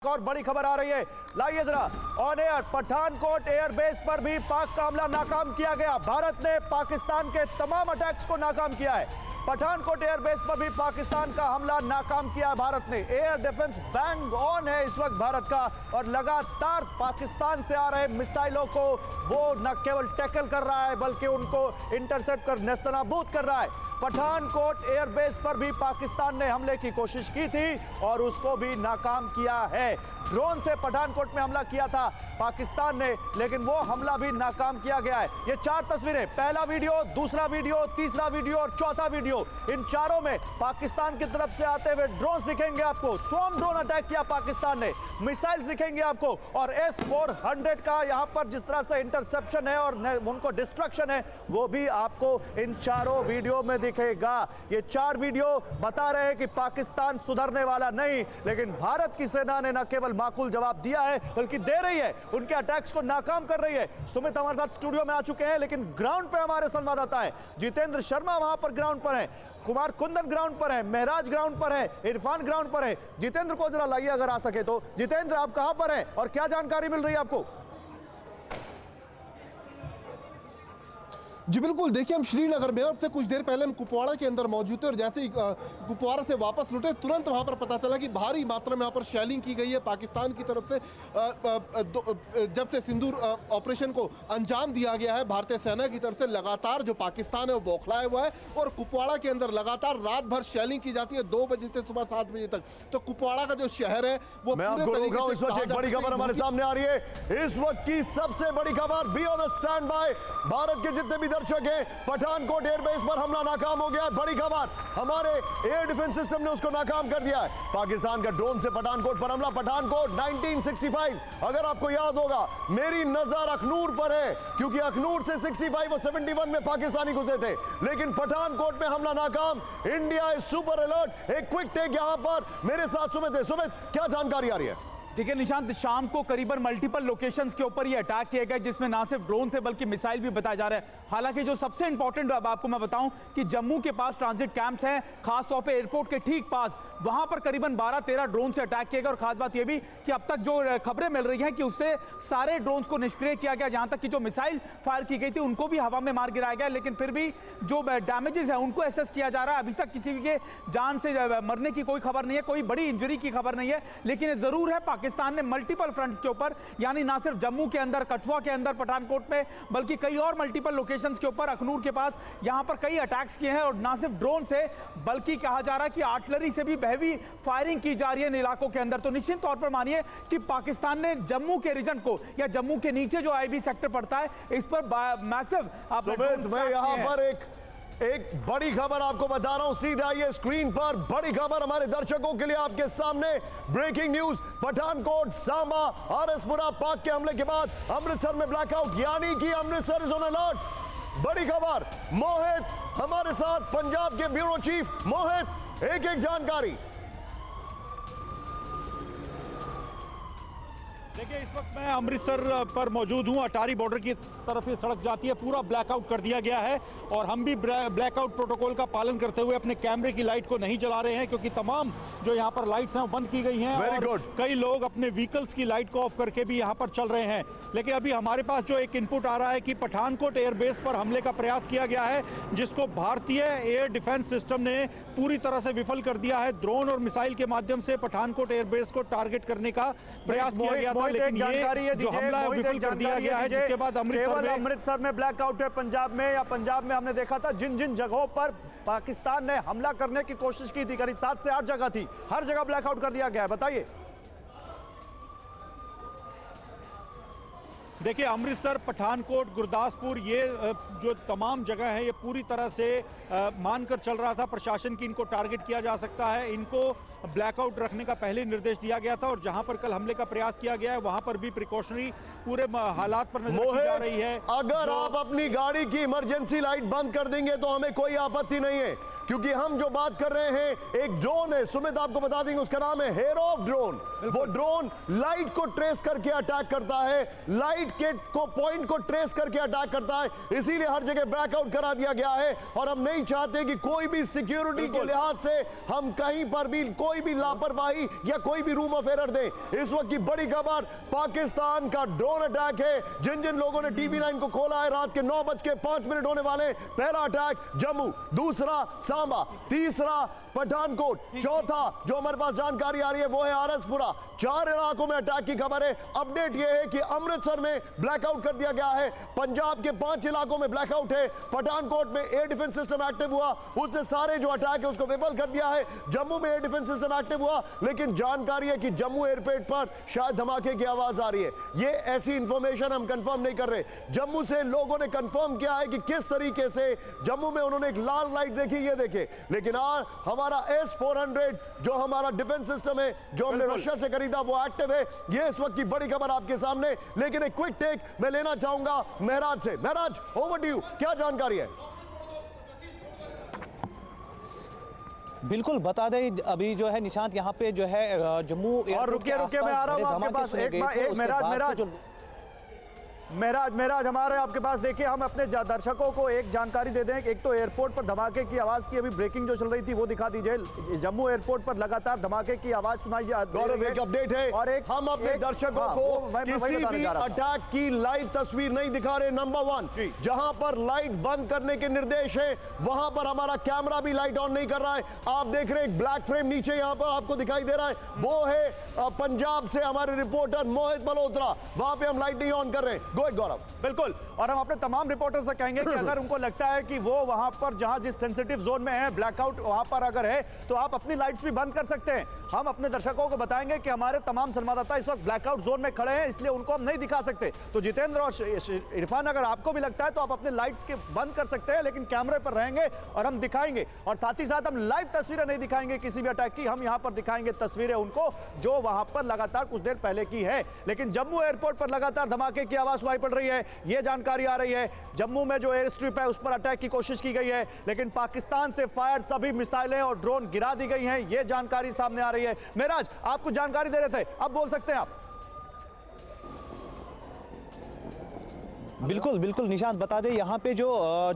और बड़ी खबर आ रही है, लाइए जरा ऑन एयर। पठानकोट एयरबेस पर भी पाक का हमला नाकाम किया गया। भारत ने पाकिस्तान के तमाम अटैक्स को नाकाम किया है। पठानकोट एयरबेस पर भी पाकिस्तान का हमला नाकाम किया है भारत ने। एयर डिफेंस बैंग ऑन है इस वक्त भारत का, और लगातार पाकिस्तान से आ रहे मिसाइलों को वो न केवल टैकल कर रहा है बल्कि उनको इंटरसेप्ट कर नेस्तनाबूद कर रहा है। पठानकोट एयरबेस पर भी पाकिस्तान ने हमले की कोशिश की थी और उसको भी नाकाम किया है। ड्रोन से पठानकोट में हमला किया था पाकिस्तान ने, लेकिन वो हमला भी नाकाम किया गया है। ये चार तस्वीरें, पहला वीडियो, दूसरा वीडियो, तीसरा वीडियो और चौथा वीडियो, इन चारों में पाकिस्तान की तरफ से आते हुए ड्रोन दिखेंगे आपको। स्वॉर्म ड्रोन अटैक किया पाकिस्तान ने, मिसाइल दिखेंगे आपको, और S-400 का यहां पर जिस तरह से इंटरसेप्शन है और उनको डिस्ट्रक्शन है वो भी आपको इन चारों वीडियो में दिखेगा। ये चार वीडियो बता रहे हैं कि पाकिस्तान सुधरने वाला नहीं, लेकिन भारत की सेना ने न केवल माकूल जवाब दिया है बल्कि दे रही है, उनके अटैक्स को नाकाम कर रही है। सुमित हमारे साथ स्टूडियो में आ चुके हैं, लेकिन ग्राउंड पे हमारे संवाददाता है जितेंद्र शर्मा, वहां पर ग्राउंड पर है, कुमार कुंदन ग्राउंड पर है, महराज ग्राउंड पर है, इरफान ग्राउंड पर है। जितेंद्र को जरा लाइए अगर आ सके तो। जितेंद्र, आप कहां पर हैं और क्या जानकारी मिल रही है आपको? जी बिल्कुल, देखिए हम श्रीनगर में, अब से कुछ देर पहले हम कुपवाड़ा के अंदर मौजूद थे और जैसे ही कुपवाड़ा से वापस लौटे तुरंत वहां पर पता चला कि भारी मात्रा में वहां पर शेलिंग की गई है पाकिस्तान की तरफ से। जब से सिंदूर ऑपरेशन को अंजाम दिया गया है भारतीय सेना की तरफ से, लगातार जो पाकिस्तान है वो बौखलाया हुआ है और कुपवाड़ा के अंदर लगातार रात भर शेलिंग की जाती है 2 बजे से सुबह 7 बजे तक। तो कुपवाड़ा का जो शहर है वो मैं आपको रोक रहा हूं, इस वक्त एक बड़ी खबर हमारे सामने आ रही है। इस वक्त की सबसे बड़ी खबर, be on stand by. Bharat के जितने भी दर्शक हैं, पठानकोट एयरबेस पर हमला नाकाम हो गया है। बड़ी खबर, हमारे एयर डिफेंस सिस्टम ने उसको नाकाम कर दिया है। पाकिस्तान का ड्रोन से पठानकोट पर हमला। पठानकोट 1965, अगर आपको याद होगा, मेरी नजर अखनूर पर है क्योंकि अखनूर से 65 और 71 में पाकिस्तानी घुसे थे, लेकिन पठानकोट में हमला नाकाम। India is super alert. एक क्विक टेक यहां पर मेरे साथ सुमित है। सुमित, क्या जानकारी आ रही है? देखिए निशांत, शाम को करीबन मल्टीपल लोकेशंस के ऊपर ये अटैक किए गए, जिसमें ना सिर्फ ड्रोन थे बल्कि मिसाइल भी बताया जा रहा है। हालांकि जो सबसे इंपॉर्टेंट अब आपको मैं बताऊं कि जम्मू के पास ट्रांजिट कैंप्स हैं, खासतौर पे एयरपोर्ट के ठीक पास, वहां पर करीबन 12-13 ड्रोन से अटैक किए गए। और खास बात यह भी कि अब तक जो खबरें मिल रही हैं कि उससे सारे ड्रोन को निष्क्रिय किया गया, जहां तक कि जो मिसाइल फायर की गई थी उनको भी हवा में मार गिराया गया, लेकिन फिर भी जो डैमेजेस है उनको एसेस किया जा रहा है। अभी तक किसी के जान से मरने की कोई खबर नहीं है, कोई बड़ी इंजरी की खबर नहीं है, लेकिन ये जरूर है पाकिस्तान ने मल्टीपल फ्रंट्स के ऊपर, यानी ना सिर्फ जम्मू के अंदर, कठुआ के अंदर, पठानकोट में, बल्कि कई और मल्टीपल लोकेशंस के ऊपर, अखनूर के पास, यहां पर कई अटैक्स किए हैं। और ना सिर्फ ड्रोन से बल्कि कहा जा रहा है कि आर्टिलरी से भी हैवी फायरिंग की जा रही है इन इलाकों के अंदर। तो निश्चित तौर पर मानिए कि पाकिस्तान ने जम्मू के रीजन को, या जम्मू के नीचे जो आईबी सेक्टर पड़ता है, इस पर मैसिव यहां पर एक बड़ी खबर आपको बता रहा हूं, सीधे आइए स्क्रीन पर। बड़ी खबर हमारे दर्शकों के लिए आपके सामने, ब्रेकिंग न्यूज। पठानकोट, सांबा, आरएसपुरा पाक के हमले के बाद अमृतसर में ब्लैकआउट, यानी कि अमृतसर इज ऑन अलर्ट। बड़ी खबर, मोहित हमारे साथ, पंजाब के ब्यूरो चीफ मोहित, एक जानकारी। देखिए इस वक्त मैं अमृतसर पर मौजूद हूं। अटारी बॉर्डर की तरफ ये सड़क जाती है, पूरा ब्लैकआउट कर दिया गया है और हम भी ब्लैकआउट प्रोटोकॉल का पालन करते हुए अपने कैमरे की लाइट को नहीं जला रहे हैं, क्योंकि तमाम जो यहाँ पर लाइट्स हैं वो बंद की गई हैं। और कई लोग अपने व्हीकल्स की लाइट को ऑफ करके भी यहाँ पर चल रहे हैं। लेकिन अभी हमारे पास जो एक इनपुट आ रहा है कि पठानकोट एयरबेस पर हमले का प्रयास किया गया है, जिसको भारतीय एयर डिफेंस सिस्टम ने पूरी तरह से विफल कर दिया है। ड्रोन और मिसाइल के माध्यम से पठानकोट एयरबेस को टारगेट करने का प्रयास किया गया था, लेकिन ये जो हमला है विफल कर दिया गया है, जिसके बाद अमृतसर में ब्लैकआउट है। पंजाब में, या पंजाब में हमने देखा था जिन जिन जगहों पर पाकिस्तान ने हमला करने की कोशिश की थी, करीब 7 से 8 जगह थी, हर जगह ब्लैकआउट कर दिया गया है। बताइए। देखिए अमृतसर, पठानकोट, गुरदासपुर, ये जो तमाम जगह है ये पूरी तरह से मानकर चल रहा था प्रशासन की इनको टारगेट किया जा सकता है, इनको ब्लैकआउट रखने का पहले निर्देश दिया गया था। और जहां पर कल हमले का प्रयास किया गया है वहां पर भी प्रिकॉशनरी पूरे हालात पर नजर की जा रही है। अगर आप अपनी गाड़ी की इमरजेंसी लाइट बंद कर देंगे तो हमें कोई आपत्ति नहीं है, क्योंकि हम जो बात कर रहे हैं एक ड्रोन है, सुमित आपको बता देंगे, उसका नाम है हेरोफ ड्रोन। वो ड्रोन लाइट को ट्रेस करके अटैक करता है, लाइट के पॉइंट को ट्रेस करके अटैक करता है, इसीलिए हर जगह ब्लैकआउट करा दिया गया है। और हम नहीं चाहते कि कोई भी सिक्योरिटी के लिहाज से हम कहीं पर भी कोई कोई भी लापरवाही या कोई भी रूम ऑफ एरर दे। इस वक्त की बड़ी खबर पाकिस्तान का ड्रोन अटैक है। जिन जिन लोगों ने टीवी 9 को खोला है, रात के 9:05 होने वाले। पहला अटैक जम्मू, दूसरा सांबा, तीसरा पठानकोट, चौथा जो हमारे पास जानकारी आ रही है वो है आरएसपुरा। 4 इलाकों में अटैक की खबर है। अपडेट यह है कि अमृतसर में ब्लैकआउट कर दिया गया है। पंजाब के 5 इलाकों में ब्लैकआउट है। पठानकोट में एयर डिफेंस सिस्टम एक्टिव हुआ, उसने सारे जो अटैक है उसको विफल कर दिया है। जम्मू में एयर डिफेंस सिस्टम एक्टिव हुआ, लेकिन जानकारी है कि जम्मू एयरपोर्ट पर शायद धमाके की आवाज आ रही है। ये ऐसी इंफॉर्मेशन हम कंफर्म नहीं कर रहे। जम्मू से लोगों ने कंफर्म किया है कि किस तरीके से जम्मू में उन्होंने एक लाल लाइट देखी, ये देखे। लेकिन हमारा S-400 जो हमारा डिफेंस सिस्टम है, जो हमने रशिया से खरीदा, वो एक्टिव है। ये इस वक्त की बड़ी खबर आपके सामने। लेकिन एक क्विक टेक मैं लेना चाहूंगा महराज से। महराज, ओवर टू यू, क्या जानकारी है? बिल्कुल बता दें, अभी जो है निशांत यहाँ पे जो है जम्मू और रुकिए मैं आ रहा हूँ आपके पास। एक महराज हमारे आपके पास। देखिए, हम अपने दर्शकों को एक जानकारी दे दें। एक तो एयरपोर्ट पर धमाके की आवाज की अभी ब्रेकिंग जो चल रही थी वो दिखा दीजिए। जम्मू एयरपोर्ट पर लगातार धमाके की आवाज सुनाई जा रही है। गौरव, एक अपडेट है और हम अपने दर्शकों को किसी भी अटैक की लाइव तस्वीर नहीं दिखा रहे। नंबर 1, जहां पर लाइट बंद करने के निर्देश है वहां पर हमारा कैमरा भी लाइट ऑन नहीं कर रहा है। आप देख रहे हैं ब्लैक फ्रेम नीचे यहां पर आपको दिखाई दे रहा है, वो है पंजाब से हमारे रिपोर्टर मोहित मल्होत्रा। वहां पे हम लाइट नहीं ऑन कर रहे। गौरव, बिल्कुल। और हम अपने तमाम रिपोर्टर से कहेंगे कि अगर उनको लगता है कि वो वहां पर जहां जिस सेंसिटिव जोन में है, ब्लैकआउट वहां पर अगर है, तो आप अपनी लाइट्स भी बंद कर सकते हैं। हम अपने दर्शकों को बताएंगे कि हमारे तमाम संवाददाता इस वक्त ब्लैकआउट जोन में खड़े हैं, इसलिए उनको हम नहीं दिखा सकते। तो जितेंद्र और इरफान, अगर आपको भी लगता है तो आप अपने लाइट्स के बंद कर सकते हैं, लेकिन कैमरे पर रहेंगे और हम दिखाएंगे। और साथ ही साथ हम लाइव तस्वीरें नहीं दिखाएंगे किसी भी अटैक की, हम यहां पर दिखाएंगे तस्वीरें उनको जो वहां पर लगातार कुछ देर पहले की है। लेकिन जम्मू एयरपोर्ट पर लगातार धमाके की आवाज सुनाई पड़ रही है, यह जानकारी आ रही है। जम्मू में जो एयर स्ट्रिप है उस पर अटैक की कोशिश की गई है, लेकिन पाकिस्तान से फायर सभी मिसाइलें और ड्रोन गिरा दी गई हैं, यह जानकारी सामने आ रही है। महराज, आप कुछ जानकारी दे रहे थे, अब बोल सकते हैं आप। बिल्कुल बिल्कुल निशांत, बता दें यहाँ पे जो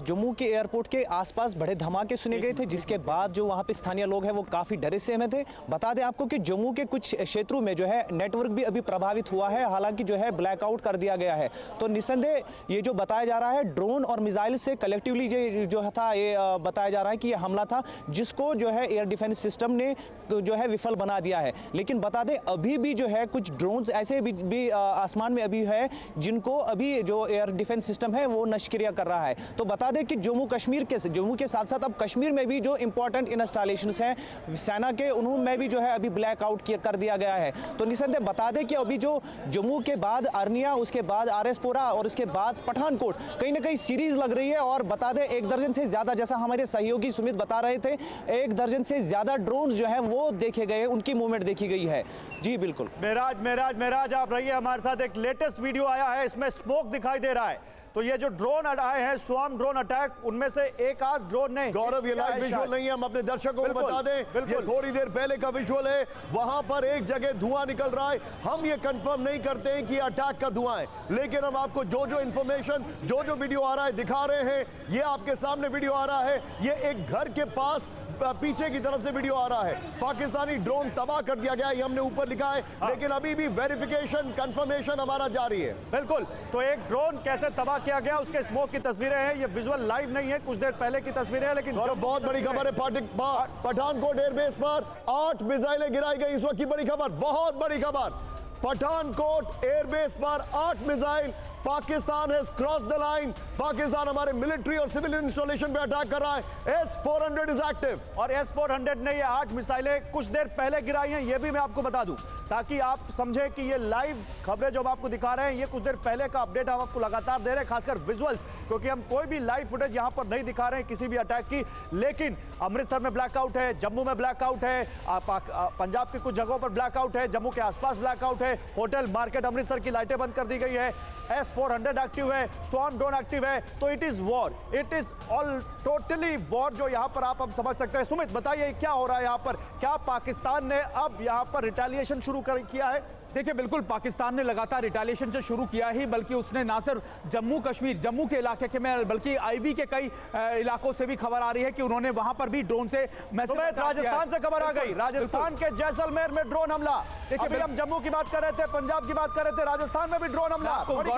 जम्मू के एयरपोर्ट के आसपास बड़े धमाके सुने गए थे, जिसके बाद जो वहाँ पे स्थानीय लोग हैं वो काफ़ी डरे सहमे थे। बता दें आपको कि जम्मू के कुछ क्षेत्रों में जो है नेटवर्क भी अभी प्रभावित हुआ है, हालांकि जो है ब्लैकआउट कर दिया गया है। तो निस्संदेह ये जो बताया जा रहा है ड्रोन और मिसाइल से कलेक्टिवली जो था ये बताया जा रहा है कि ये हमला था, जिसको जो है एयर डिफेंस सिस्टम ने जो है विफल बना दिया है। लेकिन बता दें अभी भी जो है कुछ ड्रोन्स ऐसे भी आसमान में अभी है जिनको अभी जो एयर डिफेंस सिस्टम है वो निष्क्रिय कर रहा है। तो बता दें कि जम्मू के साथ साथ अब कश्मीर में भी जो इंपॉर्टेंट इंस्टॉलेशंस हैं सेना के, उनमें भी जो है अभी ब्लैकआउट कर दिया गया है। तो निसंदेह बता दें कि अभी जो जम्मू के बाद अरनिया, उसके बाद आरएसपुरा और उसके बाद पठानकोट, कहीं ना कहीं सीरीज लग रही है। और बता दें 1 दर्जन से ज्यादा, जैसा हमारे सहयोगी सुमित बता रहे थे, 1 दर्जन से ज्यादा ड्रोन जो है वो देखे गए, उनकी मूवमेंट देखी गई है। जी बिल्कुल। महराज आप रहिए हमारे साथ। एक लेटेस्ट वीडियो आया है, इसमें स्मोक दिखाई दे रहा है। तो ये जो ड्रोन आए हैं, स्वार्म ड्रोन अटैक, उनमें से एक आध ड्रोन ने। गौरव, ये लाइव विजुअल नहीं है, हम अपने दर्शकों को बता दें, ये थोड़ी देर पहले का विजुअल है। वहां पर एक जगह धुआं निकल रहा है। हम ये कंफर्म नहीं करते हैं कि अटैक का धुआं है, लेकिन हम आपको जो इंफॉर्मेशन, जो वीडियो आ रहा है दिखा रहे हैं। ये आपके सामने वीडियो आ रहा है, ये एक घर के पास पीछे की तरफ से वीडियो आ रहा है। पाकिस्तानी ड्रोन तबाह कर दिया गया है, ये हमने ऊपर लिखा है, लेकिन अभी भी वेरिफिकेशन, कंफर्मेशन हमारा जारी है। बिल्कुल। तो एक ड्रोन कैसे तबाह किया गया, उसके स्मोक की तस्वीरें हैं। ये विजुअल लाइव नहीं है, कुछ देर पहले की तस्वीरें हैं, लेकिन बहुत बड़ी खबर है। पठानकोट एयरबेस पर 8 मिसाइलें गिराई गई, इस वक्त की बड़ी खबर, बहुत बड़ी खबर। पठानकोट एयरबेस पर 8 missile. Pakistan has cross the line. Pakistan हमारे मिलिट्री और सिविल इंस्टॉलेशन पे अटैक कर रहा है। S-400 is active. और S-400 ने ये 8 मिसाइलें कुछ देर पहले गिराई हैं, ये भी मैं आपको बता दूं, ताकि आप समझें कि ये लाइव खबरें जो हम आपको दिखा रहे हैं, ये कुछ देर पहले का अपडेट हम आपको लगातार दे रहे हैं, खासकर विजुअल्स, क्योंकि हम कोई भी लाइव फुटेज यहां पर नहीं दिखा रहे हैं किसी भी अटैक की। लेकिन अमृतसर में ब्लैकआउट है, जम्मू में ब्लैकआउट है, पंजाब की कुछ जगहों पर ब्लैकआउट है, जम्मू के आसपास ब्लैकआउट है, होटल मार्केट अमृतसर की लाइटें बंद कर दी गई है, S-400 एक्टिव है, स्वार्म ड्रोन एक्टिव है। तो it is war, it is all totally war जो यहां पर आप समझ सकते हैं। सुमित, बताइए क्या हो रहा है यहां पर? क्या पाकिस्तान ने अब यहां पर रिटेलिएशन शुरू किया है? देखिए बिल्कुल पाकिस्तान ने लगातार रिटालिएशन से शुरू किया ही, बल्कि उसने ना सिर्फ जम्मू कश्मीर, जम्मू के इलाके के में, बल्कि आईबी के कई इलाकों से भी खबर आ रही है कि उन्होंने वहां पर भी ड्रोन से राजस्थान से खबर आ गई, राजस्थान के जैसलमेर में ड्रोन हमला। देखिए हम जम्मू की बात कर रहे थे, पंजाब की बात कर रहे थे, राजस्थान में भी ड्रोन हमला।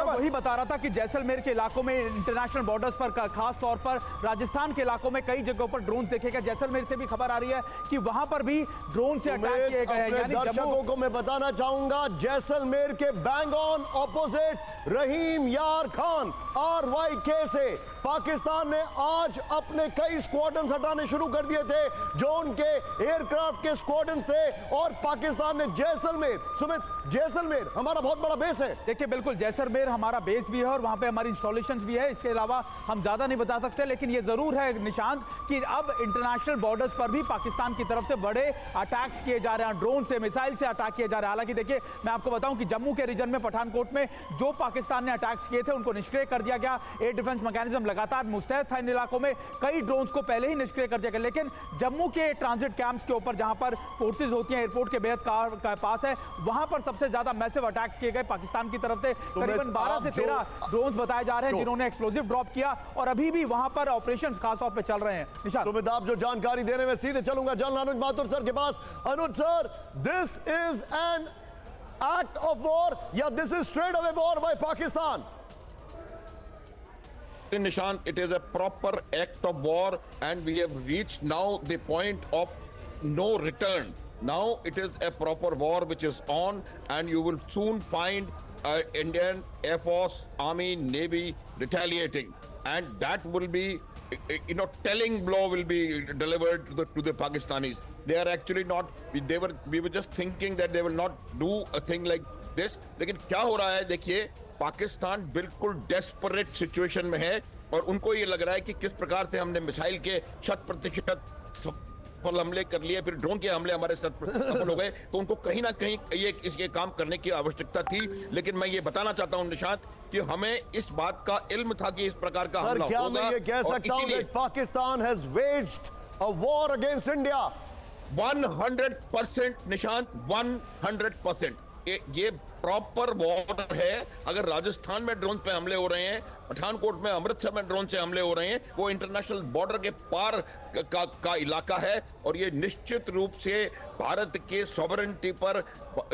वही बता रहा था कि जैसलमेर के इलाकों में, इंटरनेशनल बॉर्डर्स पर, खास तौर पर राजस्थान के इलाकों में कई जगहों पर ड्रोन देखे गए। जैसलमेर से भी खबर आ रही है कि वहां पर भी ड्रोन से अटैक किए गए हैं। दर्शकों को मैं बताना चाहूंगा, जैसलमेर के बैंग ऑन ऑपोजिट रहीम यार खान RYK से पाकिस्तान ने आज अपने कई स्क्वाड्रन हटाने शुरू कर दिए थे जो उनके एयरक्राफ्ट के स्क्वाड्रन थे, और पाकिस्तान ने जैसलमेर, सुमित, जैसलमेर हमारा बहुत बड़ा बेस है। देखिए बिल्कुल जैसलमेर हमारा बेस भी है और वहां पे हमारी इंस्टॉलेशंस भी है। इसके अलावा हम ज्यादा नहीं बता सकते, लेकिन ये जरूर है निशांत कि अब इंटरनेशनल बॉर्डर्स पर भी पाकिस्तान की तरफ से बड़े अटैक्स किए जा रहे हैं, ड्रोन से, मिसाइल से अटैक किए जा रहे हैं। हालांकि देखिए मैं आपको बताऊं कि जम्मू के रीजन में पठानकोट में जो पाकिस्तान ने अटैक्स किए थे उनको निष्क्रिय कर दिया गया। एयर डिफेंस मैकेनिज्म लगातार मुस्तैद था इन इलाकों में, कई ड्रोन्स को पहले ही निष्क्रिय कर दिया गया। लेकिन जम्मू के ट्रांजिट कैंप्स के ऊपर जहां पर फोर्सेज होती हैं, एयरपोर्ट के बेहद पास है, वहां पर सबसे ज्यादा मैसिव अटैक्स किए गए पाकिस्तान की तरफ से। करीबन 12 से 13 ड्रोन्स बताए जा रहे हैं जिन्होंने एक्सप्लोजिव ड्रॉप किया, और अभी भी वहां पर ऑपरेशंस खास तौर पे चल रहे हैं। सुमित, आप जो जानकारी देने में सीधे चलूंगा जनरल अनुज माथुर सर के पास। Anuj sir, this is an act of war या this is straight away war by Pakistan? Nishant, it is a proper act of war, and we have reached now the point of no return. Now it is a proper war which is on, and you will soon find Indian Air Force, Army, Navy retaliating, and that will be, telling blow will be delivered to the Pakistanis. They are actually not. We were just thinking that they will not do a thing like this. लेकिन क्या हो रहा है देखिए, पाकिस्तान बिल्कुल desperate situation में है, और उनको ये लग रहा है कि किस प्रकार से हमने मिसाइल के 100% सफल हमले कर लिए, फिर ड्रोन के हमले हमारे सफल हो गए, तो उनको कहीं ना कहीं ये इसके काम करने की आवश्यकता थी। लेकिन मैं ये बताना चाहता हूं निशांत कि हमें इस बात का इल्म था कि इस प्रकार का हमला होगा। मैं ये कह सकता हूं कि Pakistan has waged a war against India? 100% Nishant, 100%। ये प्रॉपर वॉर है। अगर राजस्थान में ड्रोन पे हमले हो रहे हैं, पठानकोट में, अमृतसर में ड्रोन से हमले हो रहे हैं, वो इंटरनेशनल बॉर्डर के पार का इलाका है, और ये निश्चित रूप से भारत के सॉवरेनिटी पर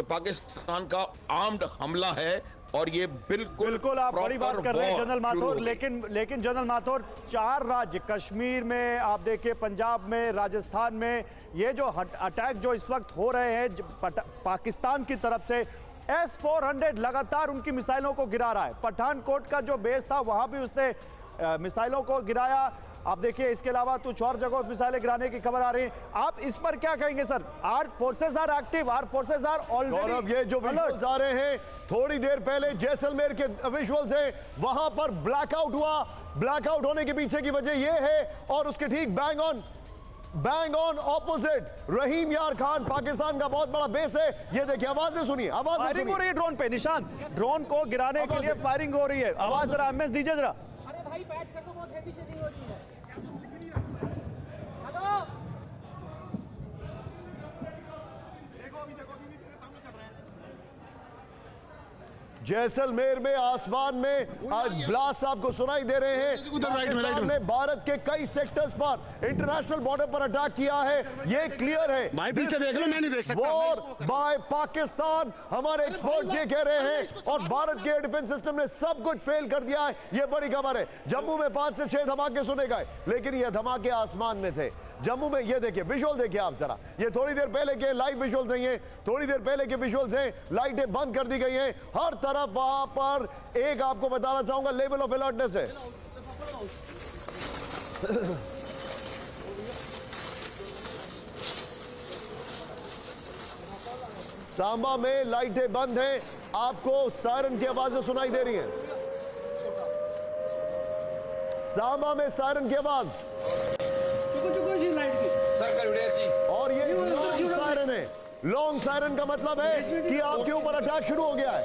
पाकिस्तान का आर्म्ड हमला है, और ये बिल्कुल आप बड़ी बात कर रहे हैं जनरल माथुर। लेकिन जनरल माथुर, 4 राज्य, कश्मीर में आप देखिए, पंजाब में, राजस्थान में, ये जो अटैक जो इस वक्त हो रहे हैं पाकिस्तान की तरफ से, S-400 लगातार उनकी मिसाइलों को गिरा रहा है। पठानकोट का जो बेस था वहां भी उसने मिसाइलों को गिराया। आप देखिए इसके अलावा कुछ और जगहों मिसाइलें गिराने की खबर आ रही है। आप इस पर क्या कहेंगे sir? Our forces are active, our forces are already. ये जो विजुअल्स आ रहे हैं, थोड़ी देर पहले जैसलमेर के विजुअल्स हैं, वहां पर ब्लैकआउट हुआ। ब्लैकआउट होने के पीछे की वजह यह है, और उसके ठीक बैंग ऑन ऑपोजिट रहीम यार खान, पाकिस्तान का बहुत बड़ा बेस है। ये देखिए, आवाजें सुनिए, फायरिंग हो रही है ड्रोन पे। निशांत, ड्रोन को गिराने के लिए फायरिंग हो रही है। आवाज जरा एमएस दीजिए जरा। अरे भाई पैच कर दो, बहुत हैवी से नहीं हो रही है। हेलो, जैसलमेर में आसमान में आज ब्लास्ट आपको सुनाई दे रहे हैं। पाकिस्तान ने भारत के कई सेक्टर्स पर, इंटरनेशनल बॉर्डर पर अटैक किया है। ये क्लियर है, पीछे देख लो, मैं नहीं देख सकता। वॉर बाय पाकिस्तान, हमारे एक्सपर्ट्स ये कह रहे हैं, और भारत के एयर डिफेंस सिस्टम ने सब कुछ फेल कर दिया है। ये बड़ी खबर है। जम्मू में 5 से 6 धमाके सुने गए, लेकिन ये धमाके आसमान में थे। जम्मू में ये देखिए, विजुअल देखिए आप जरा, ये थोड़ी देर पहले के लाइव विजुअल्स नहीं है, थोड़ी देर पहले के विजुअल्स हैं। लाइटें बंद कर दी गई हैं हर तरफ। वहां पर एक आपको बताना चाहूंगा लेवल ऑफ अलर्टनेस है। सांबा में लाइटें बंद हैं, आपको सायरन की आवाजें सुनाई दे रही हैं। सांबा में सायरन की आवाज, और ये लॉन्ग सायरन है। लॉन्ग सायरन का मतलब है कि आपके ऊपर अटैक शुरू हो गया है।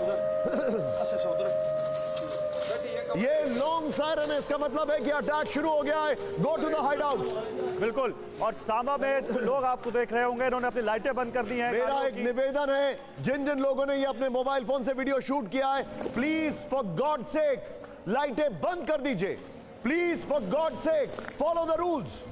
ये लॉन्ग सायरन है, इसका मतलब है कि अटैक शुरू हो गया है। Go to the hideouts. बिल्कुल, और सांबा में लोग आपको देख रहे होंगे, इन्होंने अपनी लाइटें बंद कर दी हैं। मेरा एक निवेदन है, जिन जिन लोगों ने ये अपने मोबाइल फोन से वीडियो शूट किया है, प्लीज फॉर गॉड सेक लाइटें बंद कर दीजिए। Please for God sake follow the rules.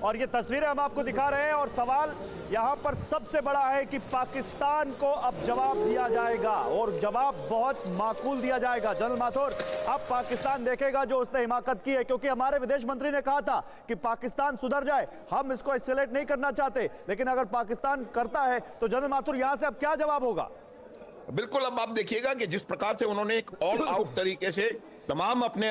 और ये तस्वीरें हम आपको दिखा रहे हैं, और सवाल यहां पर सबसे बड़ा है कि पाकिस्तान को अब जवाब दिया जाएगा, और जवाब बहुत माकूल दिया जाएगा। जनरल माथुर, अब पाकिस्तान देखेगा जो उसने हिमाकत की है, क्योंकि हमारे विदेश मंत्री ने कहा था कि पाकिस्तान सुधर जाए, हम इसको एस्केलेट नहीं करना चाहते, लेकिन अगर पाकिस्तान करता है तो जनरल माथुर यहां से अब क्या जवाब होगा? बिल्कुल, अब आप देखिएगा कि जिस प्रकार से उन्होंने एक ऑल आउट तरीके से तमाम अपने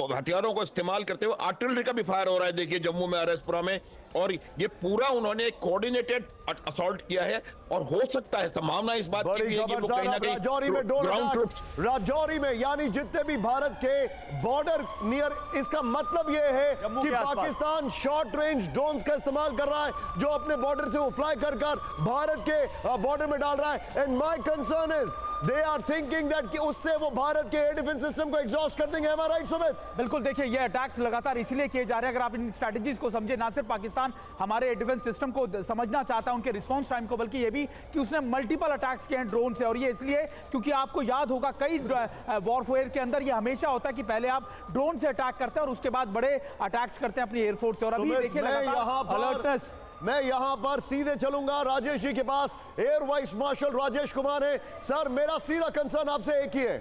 हथियारों को इस्तेमाल करते हुए आर्टिलरी का भी फायर हो रहा है, देखिए जम्मू में, आरएसपुरा में, और ये पूरा उन्होंने कोऑर्डिनेटेड असॉल्ट किया है। और हो सकता है, संभावना इस बात की भी है कि वो कहीं ना कहीं राजौरी में ग्राउंड ट्रूप्स, राजौरी में, यानी जितने भी भारत के बॉर्डर नियर, इसका मतलब ये है कि पाकिस्तान शॉर्ट रेंज ड्रोन्स का इस्तेमाल कर रहा है, जो अपने बॉर्डर से वो फ्लाई कर भारत के बॉर्डर में डाल रहा है। And my concern is they are thinking that कि उससे वो भारत के एयर डिफेंस सिस्टम को एग्जॉस्ट कर देंगे। राइट सुमित? बिल्कुल, देखिए ये अटैक्स लगातार इसलिए किए जा रहे हैं, अगर आप इन स्ट्रेटजीज को समझे, ना सिर्फ पाकिस्तान हमारे एयर डिफेंस सिस्टम को समझना चाहता है, उनके रिस्पांस टाइम को, बल्कि ये भी कि उसने मल्टीपल अटैक्स किए हैं ड्रोन से। और ये इसलिए क्योंकि आपको याद होगा कई वॉरफेयर के अंदर ये हमेशा होता है कि पहले आप ड्रोन से अटैक करते हैं और उसके बाद बड़े अटैक्स करते हैं अपनी एयरफोर्स से। और अभी देखिए अलर्टनेस। मैं यहां पर सीधे चलूंगा राजेश जी के पास। Air vice marshal Rajesh Kumar है। सर, मेरा सीधा कंसर्न आपसे एक ही है।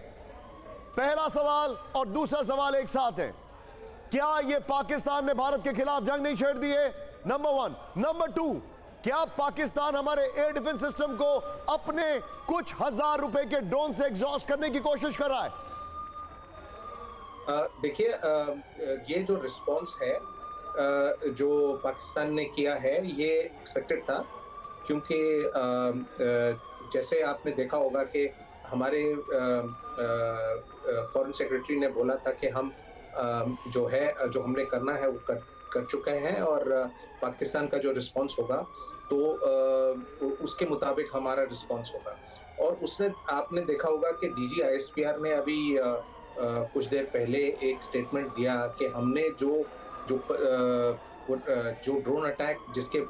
पहला सवाल और दूसरा सवाल एक साथ है, क्या यह पाकिस्तान ने भारत के खिलाफ जंग नहीं छेड़ दी है? नंबर 1। नंबर 2, क्या पाकिस्तान हमारे एयर डिफेंस सिस्टम को अपने कुछ हजार रुपए के ड्रोन से एग्जॉस्ट करने की कोशिश कर रहा है? देखिए, ये जो रिस्पांस है जो पाकिस्तान ने किया है, ये एक्सपेक्टेड था, क्योंकि जैसे आपने देखा होगा कि हमारे फॉरेन सेक्रेटरी ने बोला था कि हम जो हमने करना है वो कर चुके हैं, और पाकिस्तान का जो रिस्पांस होगा तो उसके मुताबिक हमारा रिस्पांस होगा। और आपने देखा होगा कि डीजी आईएसपीआर ने अभी कुछ देर पहले एक स्टेटमेंट दिया कि हमने जो ड्रोन अटैक जिसके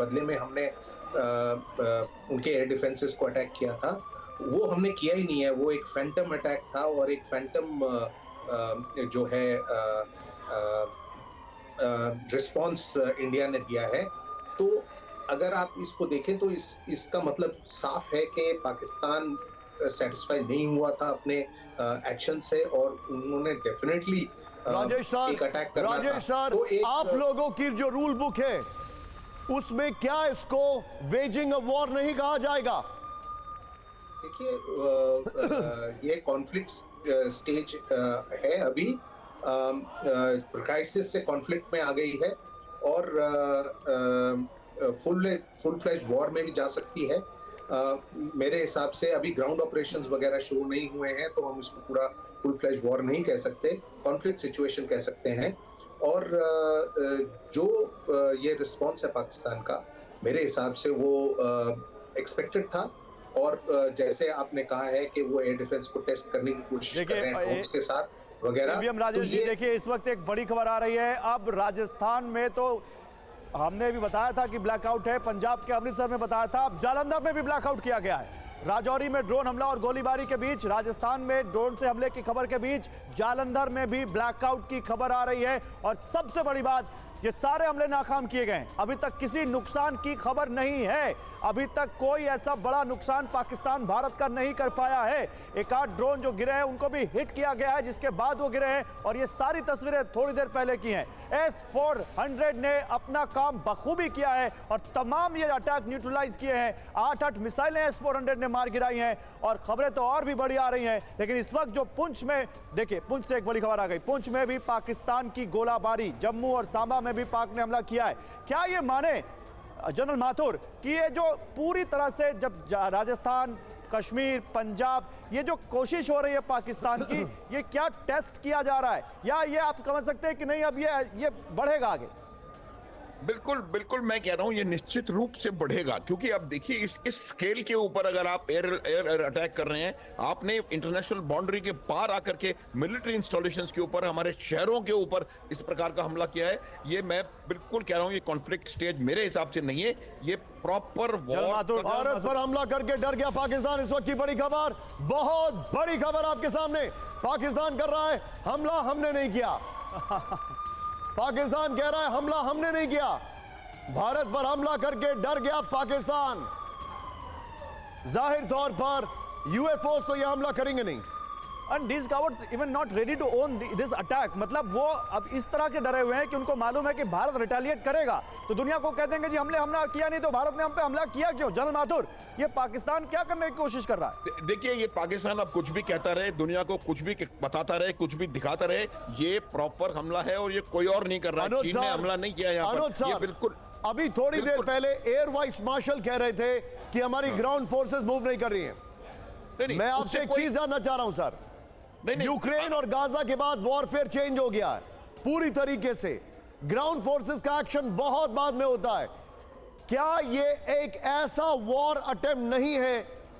बदले में हमने उनके एयर डिफेंसेस को अटैक किया था, वो हमने किया ही नहीं है। वो एक फैंटम अटैक था, और एक फैंटम जो है रिस्पांस इंडिया ने दिया है। तो अगर आप इसको देखें तो इसका मतलब साफ है कि पाकिस्तान सेटिस्फाई नहीं हुआ था अपने एक्शन से, और उन्होंने डेफिनेटली राजेश सर, तो आप लोगों की जो रूल बुक है उसमें क्या इसको वेजिंग अ वॉर नहीं कहा जाएगा? देखिए, ये कॉन्फ्लिक्ट स्टेज है अभी, क्राइसिस से कॉन्फ्लिक्ट में आ गई है, और फुल फ्लैश वॉर में भी जा सकती है। मेरे हिसाब से अभी ग्राउंड ऑपरेशंस वगैरह शुरू नहीं हुए हैं, तो हम इसको पूरा फुल फ्लैश वॉर नहीं कह सकते, कॉन्फ्लिक्ट सिचुएशन कह सकते हैं। और जो ये रिस्पॉन्स है पाकिस्तान का, मेरे हिसाब से वो एक्सपेक्टेड था। और जैसे आपने कहा है कि वो एयर डिफेंस को टेस्ट करने की कोशिश कर रहे हैं उसके साथ वगैरह। राजेश जी, देखिए इस वक्त एक बड़ी खबर आ रही है। अब राजस्थान में तो हमने भी बताया था कि ब्लैकआउट है, पंजाब के अमृतसर में बताया था, अब जालंधर में भी ब्लैकआउट किया गया है। राजौरी में ड्रोन हमला और गोलीबारी के बीच, राजस्थान में ड्रोन से हमले की खबर के बीच, जालंधर में भी ब्लैकआउट की खबर आ रही है। और सबसे बड़ी बात, ये सारे हमले नाकाम किए गए। अभी तक किसी नुकसान की खबर नहीं है। अभी तक कोई ऐसा बड़ा नुकसान पाकिस्तान भारत का नहीं कर पाया है। एक आध ड्रोन जो गिरे हैं उनको भी हिट किया गया है, जिसके बाद वो गिरे हैं। और ये सारी तस्वीरें थोड़ी देर पहले की हैं। S-400 ने अपना काम बखूबी किया है और तमाम ये अटैक न्यूट्रलाइज किए हैं। 8 मिसाइलें S-400 ने मार गिराई हैं, और खबरें तो और भी बड़ी आ रही हैं। लेकिन इस वक्त जो पुंछ में, देखिए पुंछ से एक बड़ी खबर आ गई, पुंछ में भी पाकिस्तान की गोलाबारी, जम्मू और सांबा में भी पाक ने हमला किया है। क्या ये माने जनरल माथुर कि ये जो पूरी तरह से जब राजस्थान, कश्मीर, पंजाब, ये जो कोशिश हो रही है पाकिस्तान की, ये क्या टेस्ट किया जा रहा है, या ये आप समझ सकते हैं कि नहीं अब ये बढ़ेगा आगे? बिल्कुल बिल्कुल, मैं कह रहा हूं ये निश्चित रूप से बढ़ेगा, क्योंकि अब देखिए इस स्केल के ऊपर अगर आप एयर अटैक कर रहे हैं, आपने इंटरनेशनल बाउंड्री के पार आकर के मिलिट्री इंस्टॉलेशंस के ऊपर, हमारे शहरों के ऊपर इस प्रकार का हमला किया है, ये मैं बिल्कुल कह रहा हूं ये कॉन्फ्लिक्ट स्टेज मेरे हिसाब से नहीं है, ये प्रॉपर वॉर। भारत पर हमला करके डर गया पाकिस्तान। इस वक्त की बड़ी खबर, बहुत बड़ी खबर आपके सामने। पाकिस्तान कर रहा है हमला हमने नहीं किया। पाकिस्तान कह रहा है हमला हमने नहीं किया। भारत पर हमला करके डर गया पाकिस्तान। जाहिर तौर पर यूएफओस तो यह हमला करेंगे नहीं। And these cowards even not ready to own this attack। मतलब वो अब इस तरह के डरे हुए हैं कि उनको मालूम है कि भारत रिटेलिएट करेगा तो दुनिया को कह देंगे जी हमने हमला किया नहीं, तो भारत ने हम पे हमला किया क्यों? जनरल माथुर, ये पाकिस्तान क्या करने की कोशिश कर रहा है? देखिए ये पाकिस्तान अब कुछ भी कहता रहे, दुनिया को कुछ भी बताता रहे, कुछ भी दिखाता रहे, ये प्रॉपर हमला है और ये कोई और नहीं कर रहा है। चीन ने हमला नहीं किया यहाँ पर। ये बिल्कुल अभी थोड़ी देर पहले एयर वाइस मार्शल कह रहे थे कि हमारी ग्राउंड फोर्सेस मूव नहीं कर रही हैं। मैं आपसे एक चीज जानना चाह रहा हूं सर, यूक्रेन और गाजा के बाद वॉरफेयर चेंज हो गया है पूरी तरीके से। ग्राउंड फोर्सेस का एक्शन बहुत बाद में होता है। क्या ये एक ऐसा वॉर अटेम्प्ट नहीं है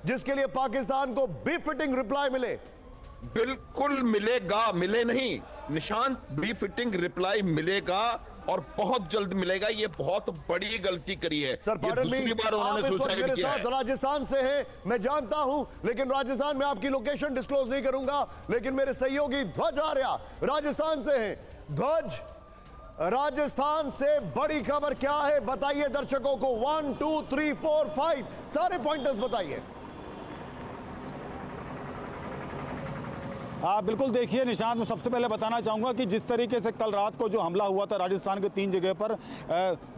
जिसके लिए पाकिस्तान को बिफिटिंग रिप्लाई मिले? बिल्कुल मिलेगा, मिले नहीं निशांत, बिफिटिंग रिप्लाई मिलेगा और बहुत जल्द मिलेगा। ये बहुत बड़ी गलती करी है सर। दूसरी बार उन्होंने सुसाइड किया है। राजस्थान से हैं, मैं जानता हूं, लेकिन राजस्थान में आपकी लोकेशन डिस्क्लोज नहीं करूंगा, लेकिन मेरे सहयोगी ध्वज आर्या राजस्थान से हैं। ध्वज, राजस्थान से बड़ी खबर क्या है बताइए दर्शकों को। 1 2 3 4 5 सारे पॉइंटर्स बताइए। बिल्कुल देखिए निशांत, मैं सबसे पहले बताना चाहूँगा कि जिस तरीके से कल रात को जो हमला हुआ था राजस्थान के 3 जगह पर,